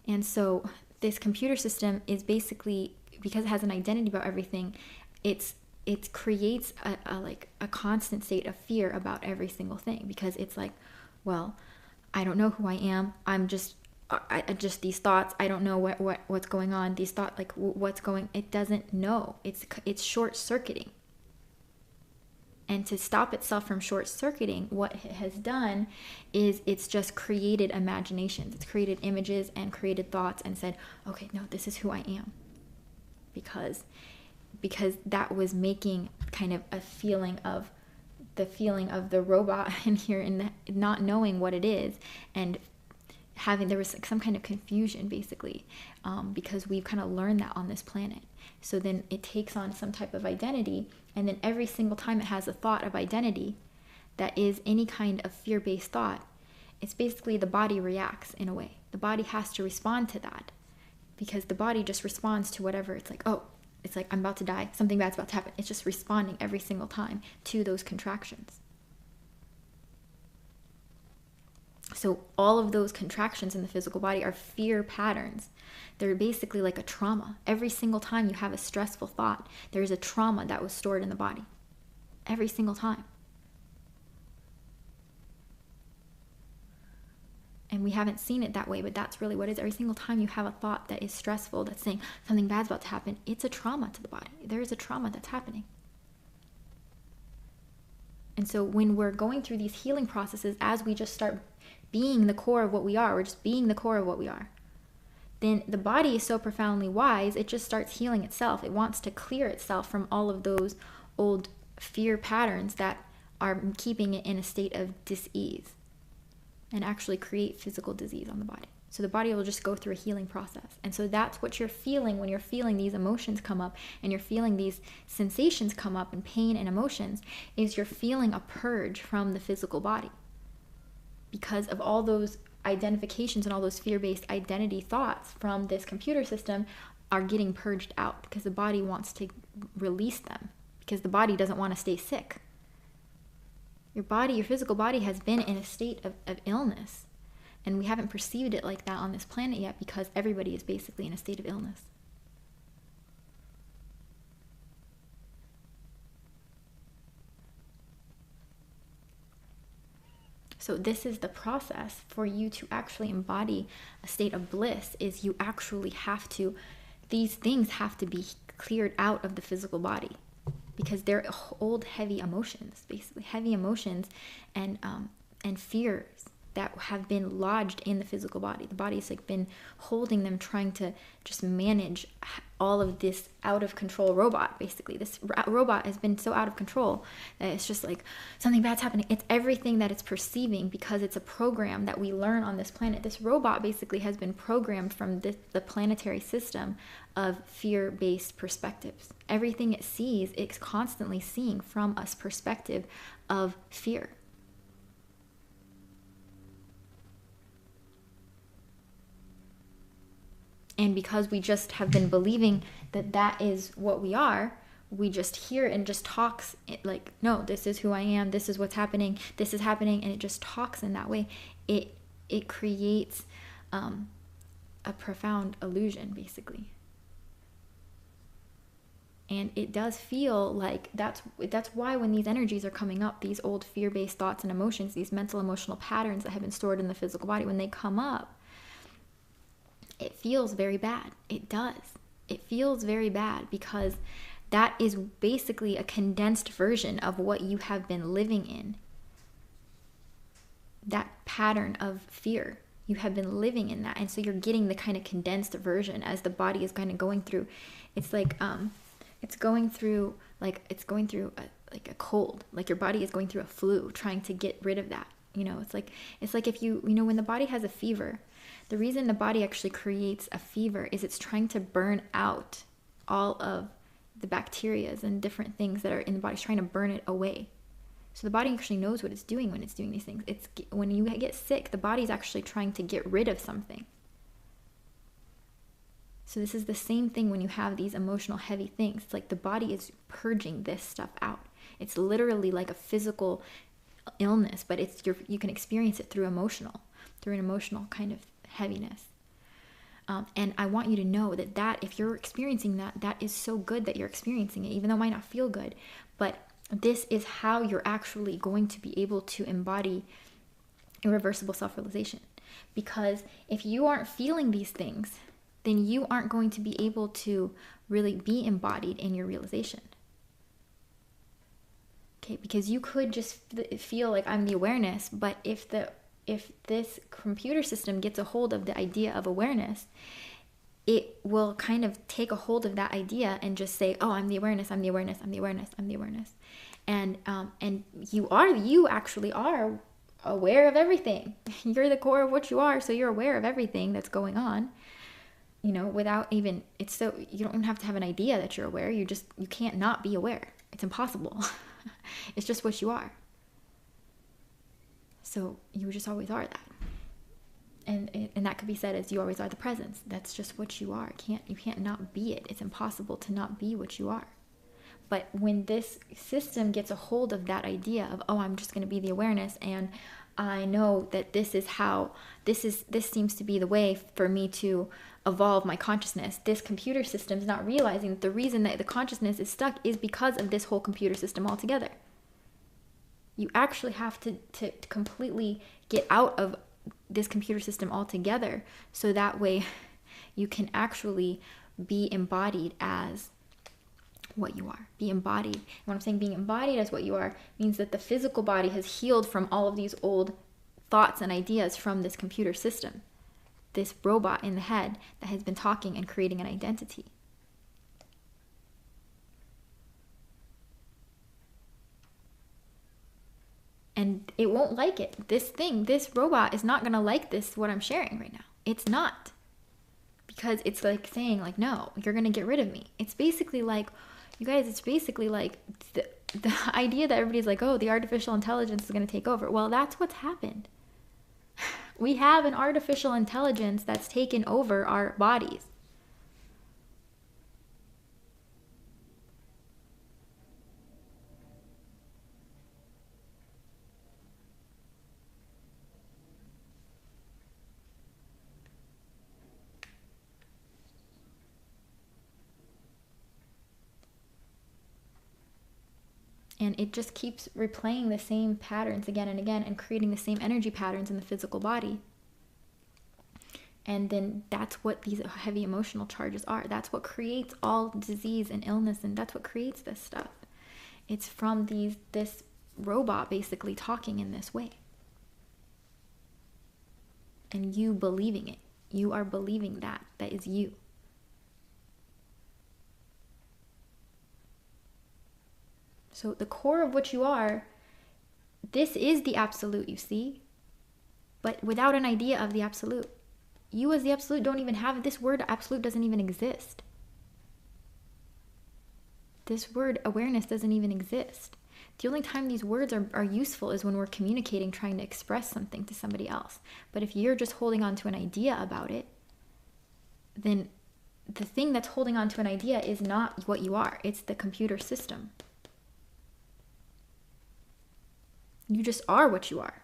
And so this computer system is basically, because it has an identity about everything, it creates a constant state of fear about every single thing, because it's like, well, I don't know who I am. I'm just these thoughts. I don't know what's going on. These thoughts, like what's going. It doesn't know. It's short circuiting. And to stop itself from short circuiting, what it has done is it's just created imaginations. It's created images and created thoughts and said, okay, no, this is who I am, because that was making kind of a feeling of the robot in here and not knowing what it is, and there was like some kind of confusion, basically, because we've kind of learned that on this planet. So then it takes on some type of identity, and then every single time it has a thought of identity that is any kind of fear-based thought, it's basically the body reacts in a way. The body has to respond to that, because the body just responds to whatever. It's like, oh, it's like I'm about to die, something bad's about to happen. It's just responding every single time to those contractions. So all of those contractions in the physical body are fear patterns. They're basically like a trauma. Every single time you have a stressful thought, there's a trauma that was stored in the body. Every single time. And we haven't seen it that way, but that's really what it is. Every single time you have a thought that is stressful, that's saying something bad's about to happen, it's a trauma to the body. There is a trauma that's happening. And so when we're going through these healing processes, as we just start being the core of what we are, we're just being the core of what we are, then the body is so profoundly wise, it just starts healing itself. It wants to clear itself from all of those old fear patterns that are keeping it in a state of dis-ease and actually create physical disease on the body. So the body will just go through a healing process. And so that's what you're feeling when you're feeling these emotions come up and you're feeling these sensations come up and pain and emotions, is you're feeling a purge from the physical body. Because of all those identifications and all those fear-based identity thoughts from this computer system are getting purged out, because the body wants to release them, because the body doesn't want to stay sick. Your body, your physical body, has been in a state of illness, and we haven't perceived it like that on this planet yet, because everybody is basically in a state of illness. So this is the process for you to actually embody a state of bliss, is you actually have to, these things have to be cleared out of the physical body, because they're old, heavy emotions, basically heavy emotions and fears that have been lodged in the physical body. The body's like been holding them, trying to just manage all of this out of control robot. Basically, this robot has been so out of control that it's just like something bad's happening. It's everything that it's perceiving, because it's a program that we learn on this planet. This robot basically has been programmed from the planetary system of fear-based perspectives. Everything it sees, it's constantly seeing from a perspective of fear. And because we just have been believing that that is what we are, we just hear and just talks like, no, this is who I am, this is what's happening, this is happening, and it just talks in that way. It creates a profound illusion, basically. And it does feel like that's why when these energies are coming up, these old fear-based thoughts and emotions, these mental emotional patterns that have been stored in the physical body, when they come up, it feels very bad. It does. It feels very bad, because that is basically a condensed version of what you have been living in. That pattern of fear, you have been living in that. And so you're getting the kind of condensed version as the body is kind of going through. It's like, it's going through a cold, like your body is going through a flu, trying to get rid of that. It's like if when the body has a fever, the reason the body actually creates a fever is it's trying to burn out all of the bacterias and different things that are in the body. It's trying to burn it away. So the body actually knows what it's doing when it's doing these things. When you get sick, the body's actually trying to get rid of something. So this is the same thing when you have these emotional heavy things. It's like the body is purging this stuff out. It's literally like a physical illness, but you can experience it through an emotional kind of heaviness. And I want you to know that if you're experiencing that is so good that you're experiencing it, even though it might not feel good. But this is how you're actually going to be able to embody irreversible self-realization. Because if you aren't feeling these things, then you aren't going to be able to really be embodied in your realization. Okay, because you could just feel like I'm the awareness, but if this computer system gets a hold of the idea of awareness, it will kind of take a hold of that idea and just say, oh, I'm the awareness, I'm the awareness, I'm the awareness, I'm the awareness. And you actually are aware of everything. You're the core of what you are, so you're aware of everything that's going on. Without even, you don't even have to have an idea that you're aware. You can't not be aware. It's impossible. It's just what you are. So you just always are that. And that could be said as you always are the presence. That's just what you are. You can't not be it. It's impossible to not be what you are. But when this system gets a hold of that idea of, oh, I'm just going to be the awareness, and I know that this seems to be the way for me to evolve my consciousness. This computer system is not realizing that the reason that the consciousness is stuck is because of this whole computer system altogether. You actually have to completely get out of this computer system altogether, so that way you can actually be embodied as what you are. Be embodied. And when I'm saying being embodied as what you are, means that the physical body has healed from all of these old thoughts and ideas from this computer system, this robot in the head that has been talking and creating an identity. And it won't like it. This robot is not going to like what I'm sharing right now. It's not. Because it's like saying, like, no, you're going to get rid of me. It's basically like, you guys, it's basically like the idea that everybody's like, oh, the artificial intelligence is going to take over. Well, that's what's happened. We have an artificial intelligence that's taken over our bodies. And it just keeps replaying the same patterns again and again and creating the same energy patterns in the physical body. And then that's what these heavy emotional charges are. That's what creates all disease and illness, and that's what creates this stuff. It's from this robot basically talking in this way. And you believing it. You are believing that. That is you. So the core of what you are, this is the absolute, you see? But without an idea of the absolute. You as the absolute don't even have, this word absolute doesn't even exist. This word awareness doesn't even exist. The only time these words are useful is when we're communicating, trying to express something to somebody else. But if you're just holding on to an idea about it, then the thing that's holding on to an idea is not what you are. It's the computer system. You just are what you are.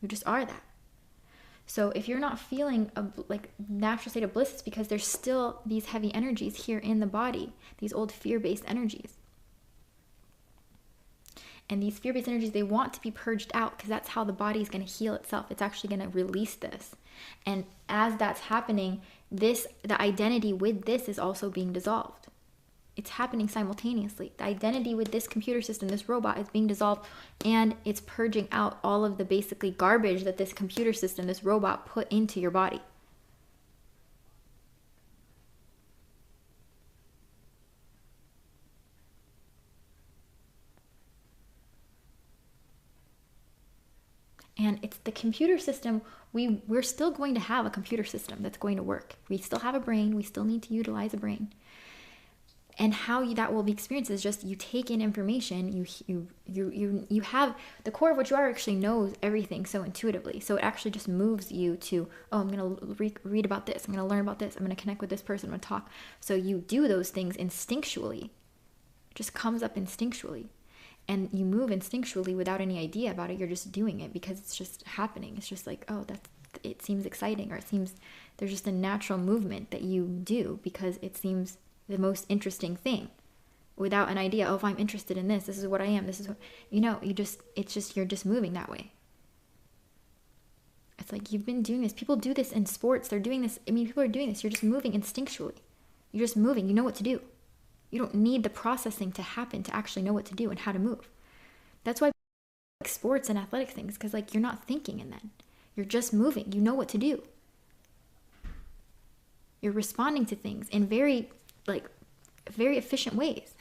You just are that. So if you're not feeling a natural state of bliss, it's because there's still these heavy energies here in the body, these old fear-based energies. And these fear-based energies, they want to be purged out because that's how the body is going to heal itself. It's actually going to release this. And as that's happening, the identity with this is also being dissolved. It's happening simultaneously. The identity with this computer system, this robot, is being dissolved, and it's purging out all of the basically garbage that this computer system, this robot, put into your body. And it's the computer system. We're still going to have a computer system that's going to work. We still have a brain. We still need to utilize a brain. And how that will be experienced is just you take in information, you have the core of what you are actually knows everything so intuitively. So it actually just moves you to, oh, I'm going to read about this. I'm going to learn about this. I'm going to connect with this person. I'm going to talk. So you do those things instinctually. It just comes up instinctually. And you move instinctually without any idea about it. You're just doing it because it's just happening. It's just like, oh, it seems exciting, or it seems there's just a natural movement that you do because it seems the most interesting thing, without an idea, oh, if I'm interested in this is what I am, this is what, you're just moving that way. It's like you've been doing this. People do this in sports. They're doing this. People are doing this. You're just moving instinctually. You're just moving. You know what to do. You don't need the processing to happen to actually know what to do and how to move. That's why like sports and athletic things, because you're not thinking in then. You're just moving. You know what to do. You're responding to things in very efficient ways.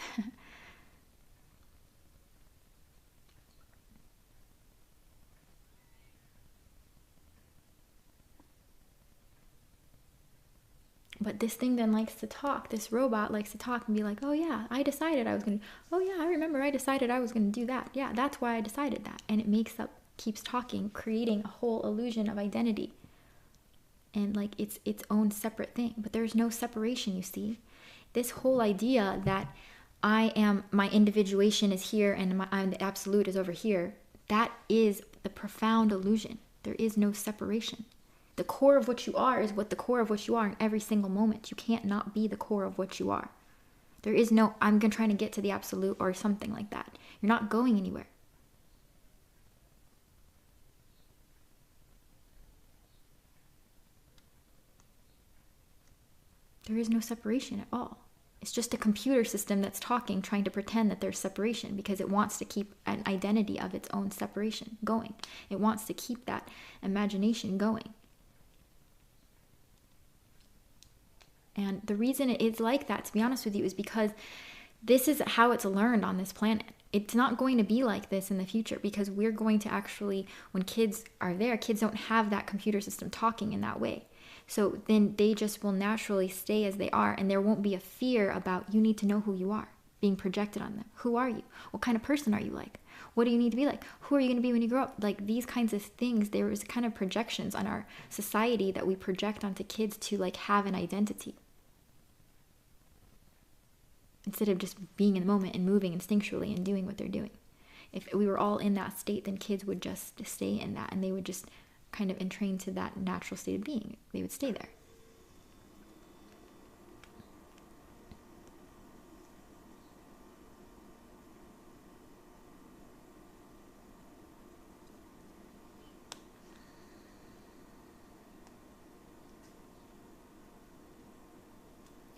But this thing then likes to talk. This robot likes to talk and be like, oh yeah, I decided I was going to, oh yeah, I remember I decided I was going to do that. Yeah, that's why I decided that. And it keeps talking, creating a whole illusion of identity. And it's its own separate thing. But there's no separation, you see. This whole idea that my individuation is here and I'm the absolute is over here, that is the profound illusion. There is no separation. The core of what you are is what the core of what you are in every single moment. You can't not be the core of what you are. There is no, I'm trying to get to the absolute or something like that. You're not going anywhere. There is no separation at all. It's just a computer system that's talking, trying to pretend that there's separation because it wants to keep an identity of its own separation going. It wants to keep that imagination going. And the reason it is like that, to be honest with you, is because this is how it's learned on this planet. It's not going to be like this in the future because we're going to actually, when kids are there, kids don't have that computer system talking in that way. So then they just will naturally stay as they are, and there won't be a fear about you need to know who you are being projected on them. Who are you? What kind of person are you like? What do you need to be like? Who are you going to be when you grow up? Like these kinds of things, there is kind of projections on our society that we project onto kids to have an identity. Instead of just being in the moment and moving instinctually and doing what they're doing. If we were all in that state, then kids would just stay in that, and they would just kind of entrain to that natural state of being. They would stay there.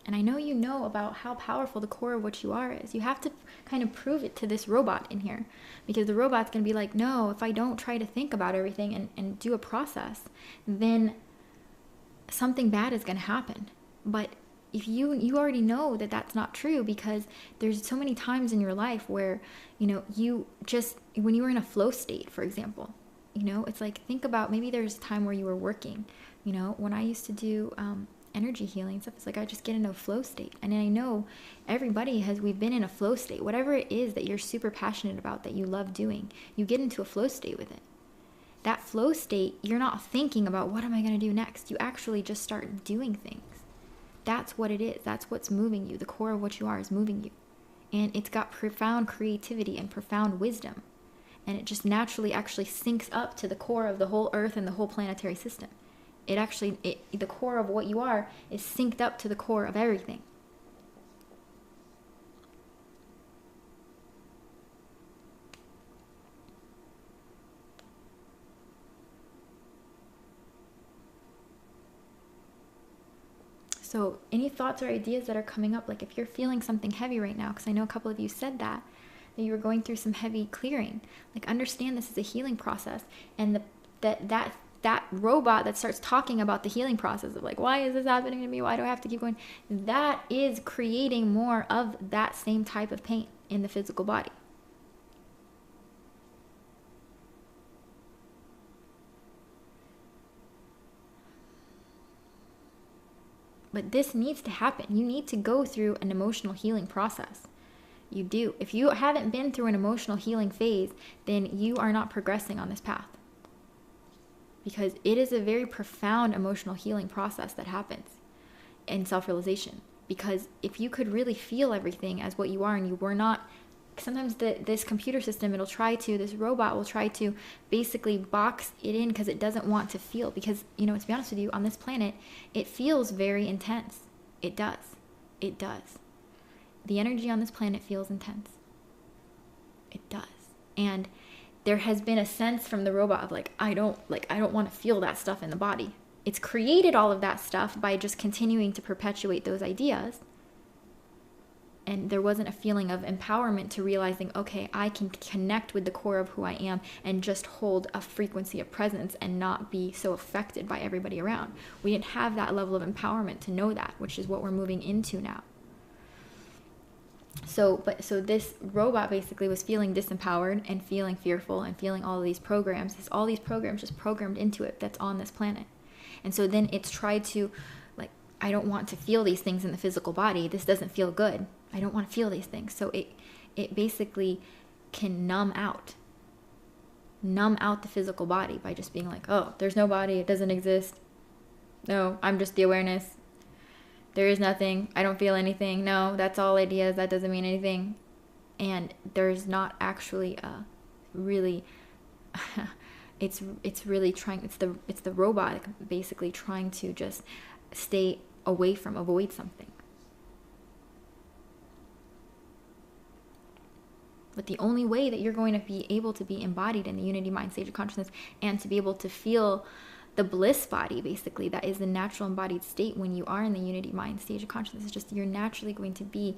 And I know you know about how powerful the core of what you are is. You have to kind of prove it to this robot in here, because the robot's going to be like, no, if I don't try to think about everything and do a process, then something bad is going to happen. But if you already know that that's not true, because there's so many times in your life where, you just, when you were in a flow state, for example, it's like, think about, maybe there's a time where you were working, when I used to do energy healing stuff, it's like I just get into a flow state. And I know we've been in a flow state, whatever it is that you're super passionate about, that you love doing, you get into a flow state with it. That flow state, you're not thinking about what am I going to do next. You actually just start doing things. That's what it is. That's what's moving you. The core of what you are is moving you. And it's got profound creativity and profound wisdom. And it just naturally actually syncs up to the core of the whole earth and the whole planetary system. The core of what you are is synced up to the core of everything. So any thoughts or ideas that are coming up, like if you're feeling something heavy right now, because I know a couple of you said that you were going through some heavy clearing, like understand this is a healing process. And that robot that starts talking about the healing process of like, why is this happening to me? Why do I have to keep going? That is creating more of that same type of pain in the physical body. But this needs to happen. You need to go through an emotional healing process. You do. If you haven't been through an emotional healing phase, then you are not progressing on this path. Because it is a very profound emotional healing process that happens in self-realization. Because if you could really feel everything as what you are, and you were not, sometimes this computer system, this robot will try to basically box it in because it doesn't want to feel. Because, to be honest with you, on this planet, it feels very intense. It does. It does. The energy on this planet feels intense. It does. And there has been a sense from the robot of like, I don't want to feel that stuff in the body. It's created all of that stuff by just continuing to perpetuate those ideas. And there wasn't a feeling of empowerment to realizing, okay, I can connect with the core of who I am and just hold a frequency of presence and not be so affected by everybody around. We didn't have that level of empowerment to know that, which is what we're moving into now. So this robot basically was feeling disempowered and feeling fearful and feeling all of these programs. All these programs just programmed into it that's on this planet. And so then it's tried to, like, I don't want to feel these things in the physical body. This doesn't feel good. I don't want to feel these things. So it basically can numb out the physical body by just being like, oh, there's no body. It doesn't exist. No, I'm just the awareness. There is nothing. I don't feel anything. No, that's all ideas. That doesn't mean anything. And there's not actually really, it's really trying, it's the robot basically trying to just avoid something. But the only way that you're going to be able to be embodied in the unity mind stage of consciousness and to be able to feel the bliss body, basically, that is the natural embodied state when you are in the unity mind stage of consciousness, is just you're naturally going to be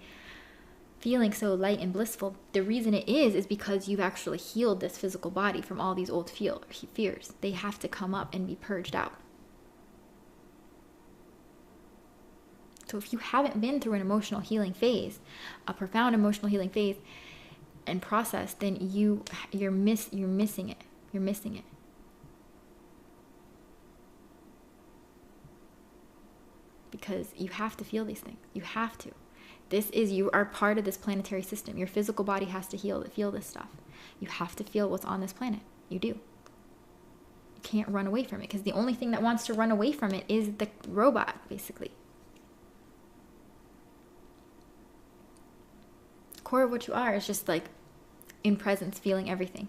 feeling so light and blissful. The reason it is because you've actually healed this physical body from all these old fears. They have to come up and be purged out. So if you haven't been through an emotional healing phase, a profound emotional healing phase and process, then you're missing it. You're missing it. Because you have to feel these things. You have to. You are part of this planetary system. Your physical body has to feel this stuff. You have to feel what's on this planet. You do. You can't run away from it, because the only thing that wants to run away from it is the robot, basically. Core of what you are is just like in presence, feeling everything.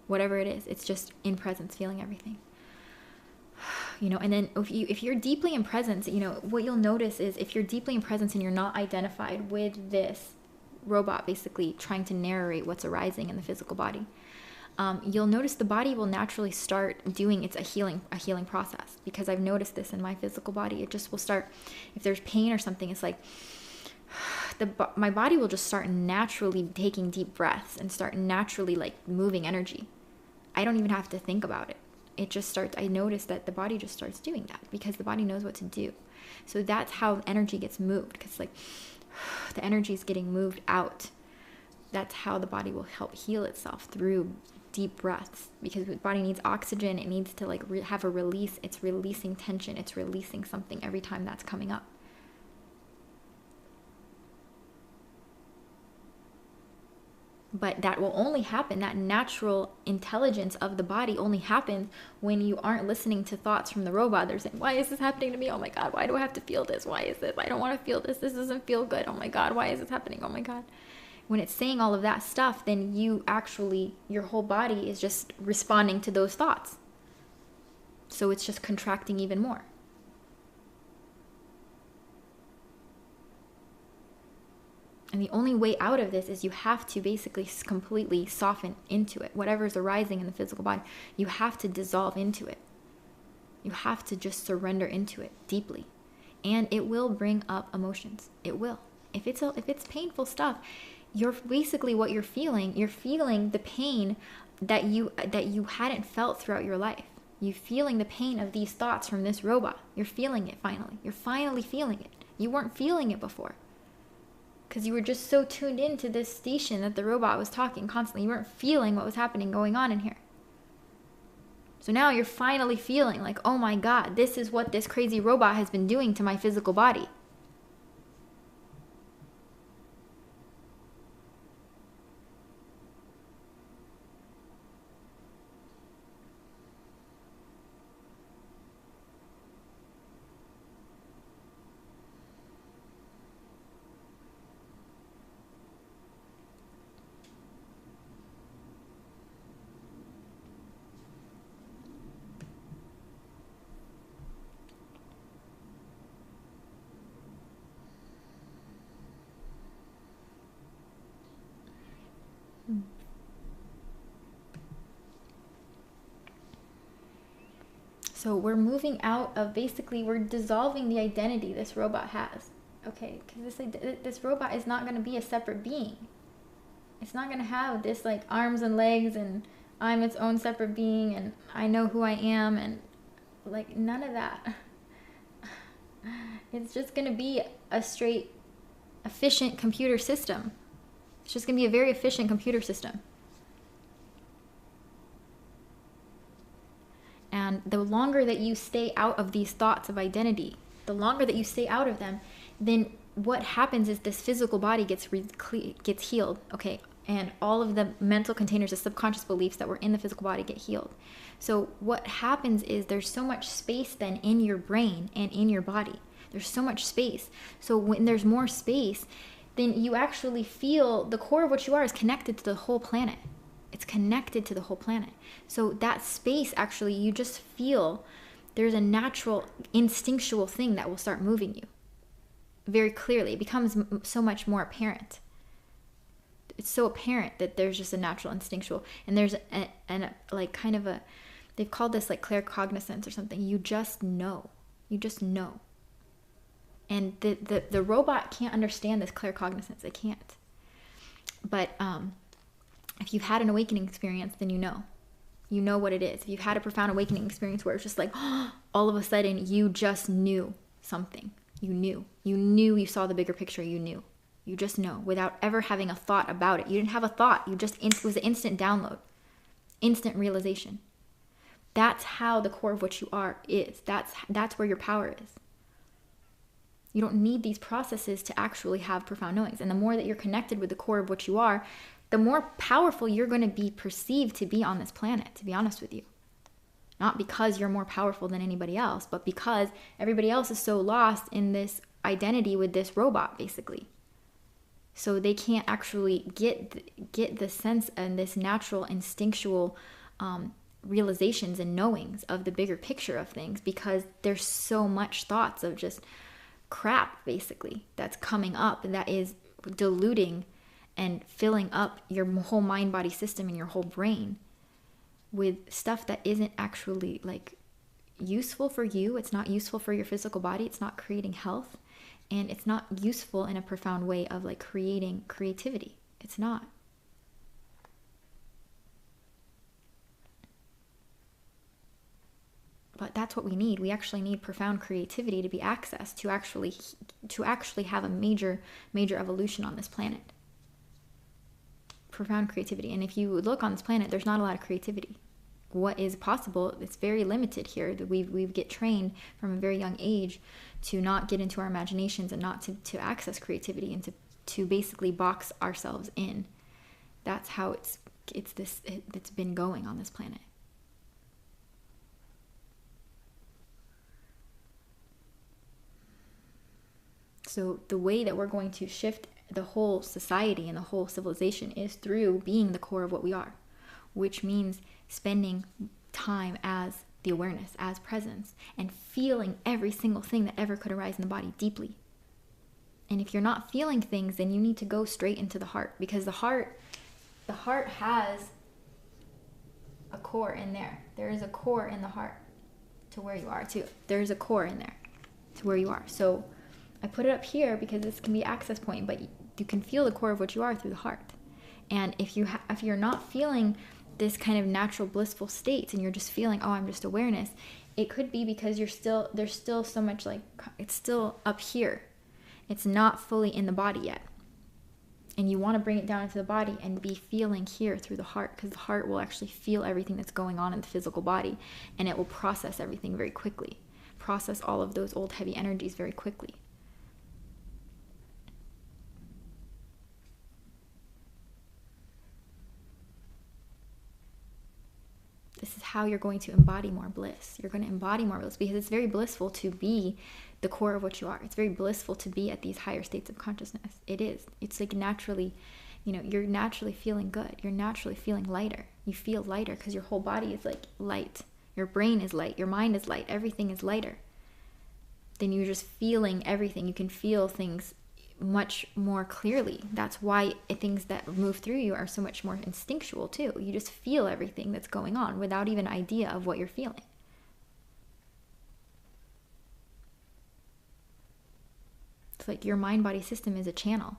Whatever it is, it's just in presence, feeling everything. And then if you're deeply in presence, what you'll notice is if you're deeply in presence and you're not identified with this robot basically trying to narrate what's arising in the physical body, you'll notice the body will naturally start doing a healing process, because I've noticed this in my physical body. It just will start, if there's pain or something, it's like my body will just start naturally taking deep breaths and start naturally like moving energy. I don't even have to think about it. It just starts. I notice that the body just starts doing that because the body knows what to do. So that's how energy gets moved, because like the energy is getting moved out. That's how the body will help heal itself, through deep breaths, because the body needs oxygen. It needs to like have a release. It's releasing tension. It's releasing something every time that's coming up. But that will only happen, that natural intelligence of the body only happens when you aren't listening to thoughts from the robot. They're saying, why is this happening to me? Oh my God, why do I have to feel this? Why is this? I don't want to feel this. This doesn't feel good. Oh my God, why is this happening? Oh my God. When it's saying all of that stuff, then your whole body is just responding to those thoughts. So it's just contracting even more. And the only way out of this is you have to basically completely soften into it. Whatever's arising in the physical body, you have to dissolve into it. You have to just surrender into it deeply. And it will bring up emotions. It will. If it's painful stuff, you're basically what you're feeling the pain that you hadn't felt throughout your life. You're feeling the pain of these thoughts from this robot. You're feeling it finally. You're finally feeling it. You weren't feeling it before, because you were just so tuned into this station that the robot was talking constantly. You weren't feeling what was going on in here. So now you're finally feeling like, oh my God, this is what this crazy robot has been doing to my physical body. So we're moving out of, basically, we're dissolving the identity this robot has. Okay, because this robot is not going to be a separate being. It's not going to have this like arms and legs and I'm its own separate being and I know who I am and like none of that. It's just going to be a straight, efficient computer system. It's just going to be a very efficient computer system. And the longer that you stay out of these thoughts of identity, the longer that you stay out of them, then what happens is this physical body gets healed, okay? And all of the mental containers, the subconscious beliefs that were in the physical body get healed. So what happens is there's so much space then in your brain and in your body. There's so much space. So when there's more space, then you actually feel the core of what you are is connected to the whole planet. It's connected to the whole planet. So that space, actually, you just feel there's a natural, instinctual thing that will start moving you very clearly. It becomes so much more apparent. It's so apparent that there's just a natural, instinctual, and there's they've called this like claircognizance or something. You just know. You just know. And the robot can't understand this claircognizance. It can't. But if you've had an awakening experience, then you know. You know what it is. If you've had a profound awakening experience where it's just like, all of a sudden, you just knew something. You knew. You knew you saw the bigger picture. You knew. You just know without ever having a thought about it. You didn't have a thought. It was an instant download. Instant realization. That's how the core of what you are is. That's where your power is. You don't need these processes to actually have profound knowings. And the more that you're connected with the core of what you are, the more powerful you're going to be perceived to be on this planet, to be honest with you. Not because you're more powerful than anybody else, but because everybody else is so lost in this identity with this robot, basically. So they can't actually get the sense and this natural, instinctual realizations and knowings of the bigger picture of things, because there's so much thoughts of just crap, basically, that's coming up and that is diluting and filling up your whole mind-body system and your whole brain. with stuff that isn't actually like useful for you. It's not useful for your physical body. It's not creating health, and it's not useful in a profound way of like creating creativity. It's not. But that's what we need. We actually need profound creativity to be accessed, to actually have a major evolution on this planet. Profound creativity. And if you look on this planet, there's not a lot of creativity. What is possible, it's very limited here. That we get trained from a very young age to not get into our imaginations and not to access creativity, and to basically box ourselves in. That's how it's been going on this planet. So the way that we're going to shift the whole society and the whole civilization is through being the core of what we are, which means spending time as the awareness, as presence, and feeling every single thing that ever could arise in the body deeply. And if you're not feeling things, then you need to go straight into the heart, because the heart has a core in there. There is a core in the heart to where you are too. There's a core in there to where you are. So I put it up here because this can be access point, but you can feel the core of what you are through the heart. And if you're not feeling this kind of natural blissful states, and you're just feeling, oh, I'm just awareness, it could be because there's still so much, like, it's still up here. It's not fully in the body yet. And you want to bring it down into the body and be feeling here through the heart, because the heart will actually feel everything that's going on in the physical body, and it will process everything very quickly. Process all of those old heavy energies very quickly. This is how you're going to embody more bliss. You're going to embody more bliss, because it's very blissful to be the core of what you are. It's very blissful to be at these higher states of consciousness. It is. It's like naturally, you're naturally feeling good. You're naturally feeling lighter. You feel lighter because your whole body is like light. Your brain is light. Your mind is light. Everything is lighter. Then you're just feeling everything. You can feel things much more clearly. That's why things that move through you are so much more instinctual too. You just feel everything that's going on without even idea of what you're feeling. It's like your mind-body system is a channel,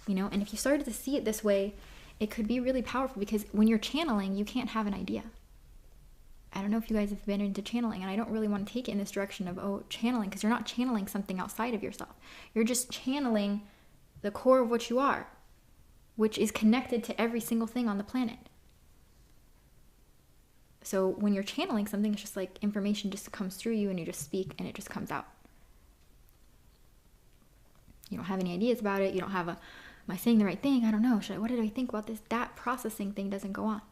and if you started to see it this way, it could be really powerful, because when you're channeling, you can't have an idea. I don't know if you guys have been into channeling, and I don't really want to take it in this direction of channeling, because you're not channeling something outside of yourself. You're just channeling the core of what you are, which is connected to every single thing on the planet. So when you're channeling something, it's just like information just comes through you, and you just speak and it just comes out. You don't have any ideas about it. You don't have am I saying the right thing? I don't know. What did I think about this? That processing thing doesn't go on.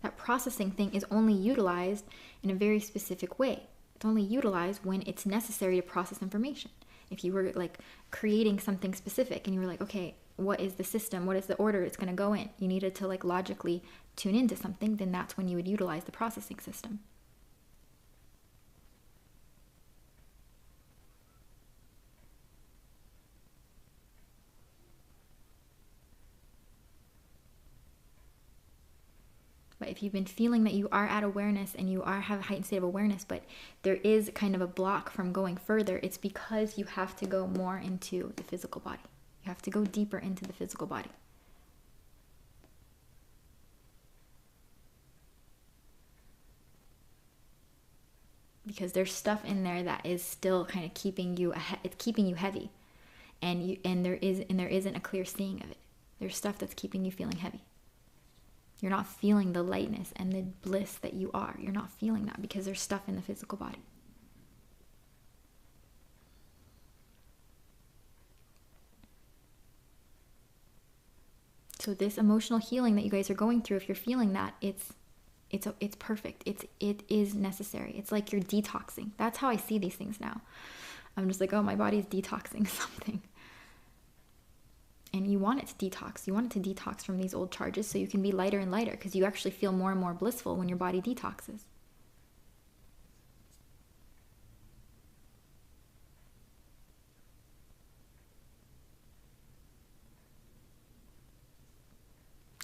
That processing thing is only utilized in a very specific way. It's only utilized when it's necessary to process information. If you were like creating something specific and you were like, okay, what is the system? What is the order it's going to go in? You needed to like logically tune into something, then that's when you would utilize the processing system. But if you've been feeling that you are at awareness and you have a heightened state of awareness, but there is kind of a block from going further, it's because you have to go more into the physical body. You have to go deeper into the physical body. Because there's stuff in there that is still kind of keeping you it's keeping you heavy. And there isn't a clear seeing of it. There's stuff that's keeping you feeling heavy. You're not feeling the lightness and the bliss that you are. You're not feeling that because there's stuff in the physical body. So this emotional healing that you guys are going through, if you're feeling that, it's perfect. It is necessary. It's like you're detoxing. That's how I see these things now. I'm just like, oh, my body's detoxing something. And you want it to detox. You want it to detox from these old charges so you can be lighter and lighter, because you actually feel more and more blissful when your body detoxes.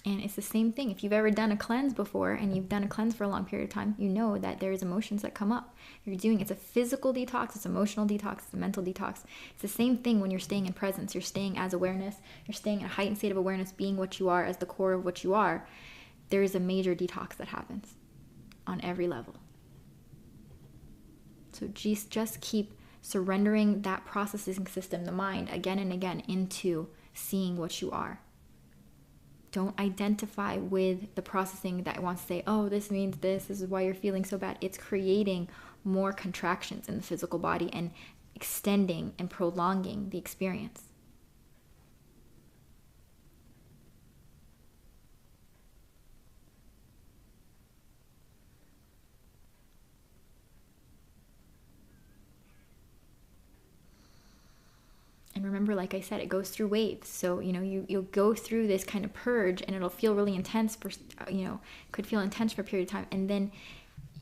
And it's the same thing. If you've ever done a cleanse before and you've done a cleanse for a long period of time, you know that there's emotions that come up. It's a physical detox, it's emotional detox, it's a mental detox. It's the same thing when you're staying in presence. You're staying as awareness. You're staying in a heightened state of awareness, being what you are as the core of what you are. There is a major detox that happens on every level. So just keep surrendering that processing system, the mind, again and again into seeing what you are. Don't identify with the processing that wants to say, oh, this means this is why you're feeling so bad. It's creating more contractions in the physical body and extending and prolonging the experience. And remember, like I said, it goes through waves. So, you'll go through this kind of purge and it'll feel really intense for, could feel intense for a period of time. And then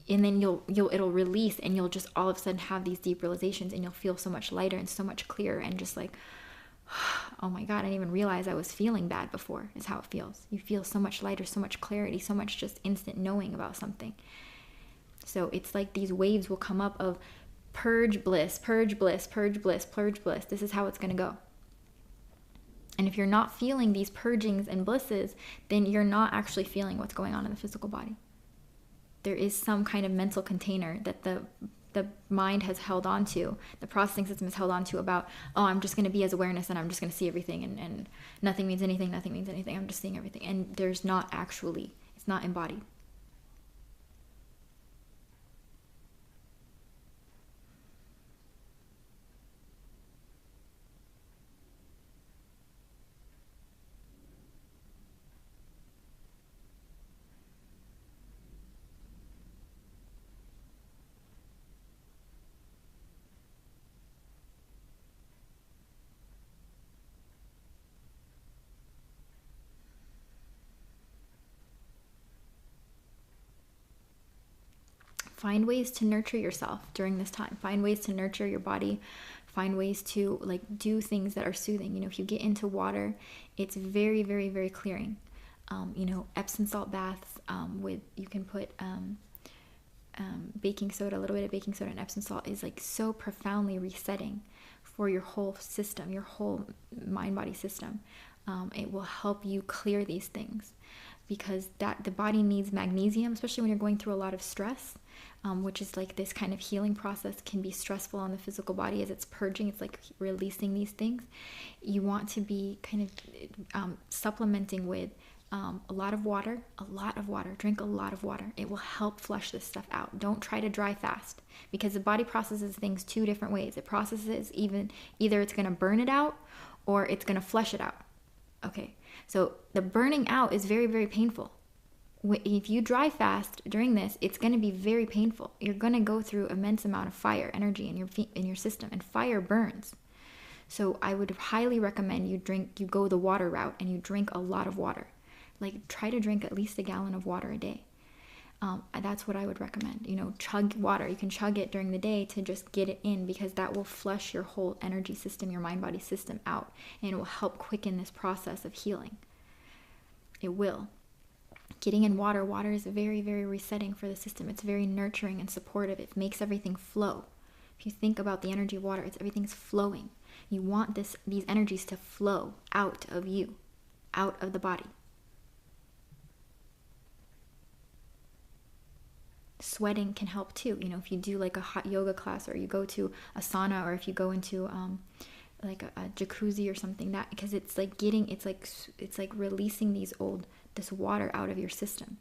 it'll release and you'll just all of a sudden have these deep realizations and you'll feel so much lighter and so much clearer and just like, oh my God, I didn't even realize I was feeling bad before, is how it feels. You feel so much lighter, so much clarity, so much just instant knowing about something. So it's like these waves will come up of purge bliss, purge bliss, purge bliss, purge bliss. This is how it's going to go. And if you're not feeling these purgings and blisses, then you're not actually feeling what's going on in the physical body. There is some kind of mental container that the mind has held on to, the processing system has held on to about, oh, I'm just going to be as awareness and I'm just going to see everything and nothing means anything, nothing means anything. I'm just seeing everything. And there's not actually, it's not embodied. Find ways to nurture yourself during this time. Find ways to nurture your body. Find ways to do things that are soothing. If you get into water, it's very, very, very clearing. Epsom salt baths you can put baking soda, a little bit of baking soda and Epsom salt is so profoundly resetting for your whole system, your whole mind-body system. It will help you clear these things because the body needs magnesium, especially when you're going through a lot of stress. Which is this kind of healing process can be stressful on the physical body as it's purging. It's releasing these things. You want to be kind of supplementing with a lot of water. Drink a lot of water. It will help flush this stuff out. Don't try to dry fast because the body processes things two different ways. It processes either it's going to burn it out or it's going to flush it out. Okay, so the burning out is very, very painful. If you dry fast during this, it's going to be very painful. You're going to go through immense amount of fire energy in your system, and fire burns. So I would highly recommend you go the water route and you drink a lot of water. Try to drink at least 1 gallon of water a day. That's what I would recommend. Chug water. You can chug it during the day to just get it in because that will flush your whole energy system, your mind-body system out, and it will help quicken this process of healing. It will. Getting in water is very, very resetting for the system. It's very nurturing and supportive. It makes everything flow. If you think about the energy of water, everything's flowing. You want these energies to flow out of you, out of the body. Sweating can help too. If you do a hot yoga class or you go to a sauna or if you go into a jacuzzi or something, that because it's releasing this water out of your system.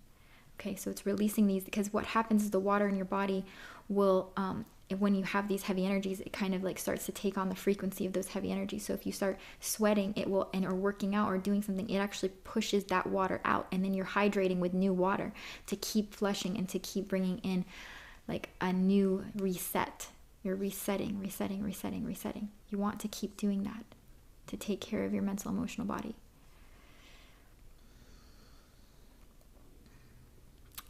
Okay, so it's releasing these because what happens is the water in your body will when you have these heavy energies, it kind of starts to take on the frequency of those heavy energies. So if you start sweating, or working out or doing something, it actually pushes that water out, and then you're hydrating with new water to keep flushing and to keep bringing in a new reset. You're resetting. You want to keep doing that to take care of your mental, emotional body.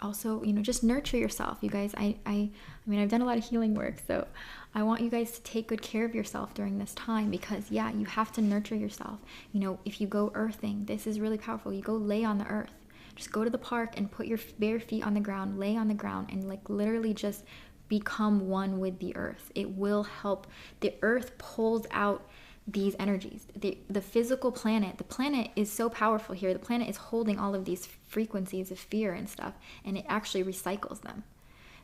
Also, just nurture yourself, you guys. I mean, I've done a lot of healing work, so I want you guys to take good care of yourself during this time, because yeah, you have to nurture yourself. If you go earthing, this is really powerful. You go lay on the earth. Just go to the park and put your bare feet on the ground, lay on the ground, and like literally just become one with the earth. It will help. The earth pulls out these energies. The physical planet, the planet is so powerful here. The planet is holding all of these frequencies of fear and stuff, and it actually recycles them.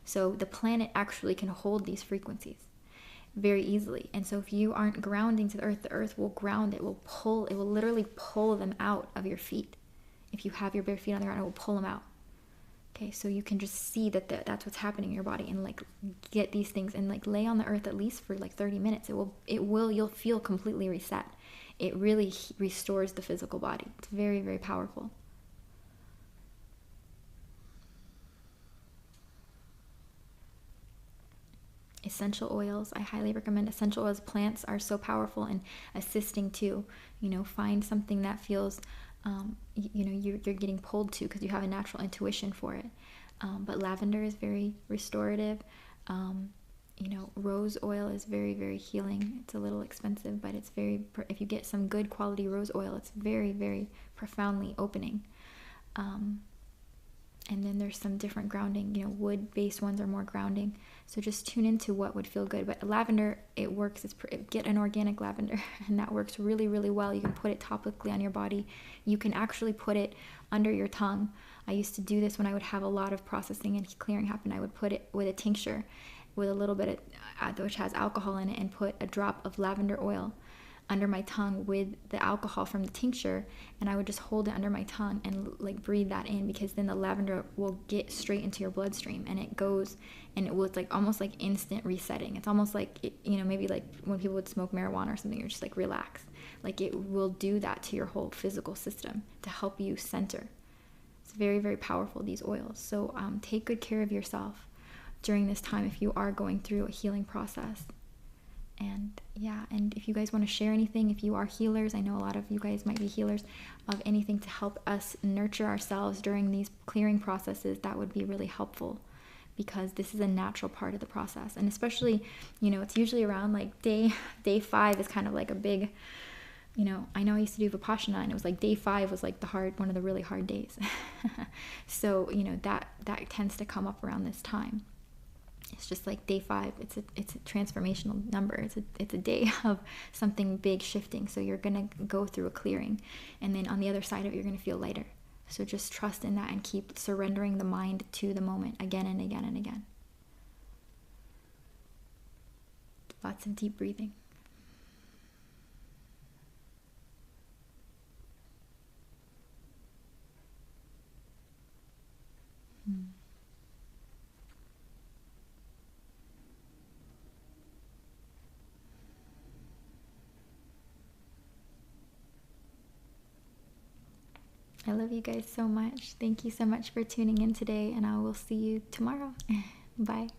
So the planet actually can hold these frequencies very easily. And so if you aren't grounding to the earth will ground it, will literally pull them out of your feet. If you have your bare feet on the ground, it will pull them out. Okay, so you can just see that's what's happening in your body, and like get these things and like lay on the earth at least for like 30 minutes. You'll feel completely reset. It really restores the physical body. It's very, very powerful. Essential oils, I highly recommend essential oils. Plants are so powerful in assisting to, find something that feels you're getting pulled to, because you have a natural intuition for it. But lavender is very restorative. Rose oil is very, very healing. It's a little expensive, but it's if you get some good quality rose oil, it's very, very profoundly opening. And then there's some different grounding, wood-based ones are more grounding. So just tune into what would feel good. But lavender, it works. Get an organic lavender, and that works really, really well. You can put it topically on your body. You can actually put it under your tongue. I used to do this when I would have a lot of processing and clearing happen. I would put it with a tincture with a little bit of, which has alcohol in it, and put a drop of lavender oil under my tongue with the alcohol from the tincture, and I would just hold it under my tongue and like breathe that in, because then the lavender will get straight into your bloodstream, and it goes, and it's like almost like instant resetting. It's almost like maybe like when people would smoke marijuana or something, you're just like relax. Like it will do that to your whole physical system to help you center. It's very, very powerful, these oils. So take good care of yourself during this time if you are going through a healing process. And yeah, and if you guys want to share anything, if you are healers, I know a lot of you guys might be healers, of anything to help us nurture ourselves during these clearing processes, that would be really helpful, because this is a natural part of the process. And especially, it's usually around like day 5 is kind of like a big, I know I used to do Vipassana, and it was like day 5 was like one of the really hard days. So, that tends to come up around this time. It's just like day 5. It's a transformational number. It's a day of something big shifting. So you're gonna go through a clearing, and then on the other side of it, you're gonna feel lighter. So just trust in that and keep surrendering the mind to the moment again and again and again. Lots of deep breathing. I love you guys so much. Thank you so much for tuning in today, and I will see you tomorrow. Bye.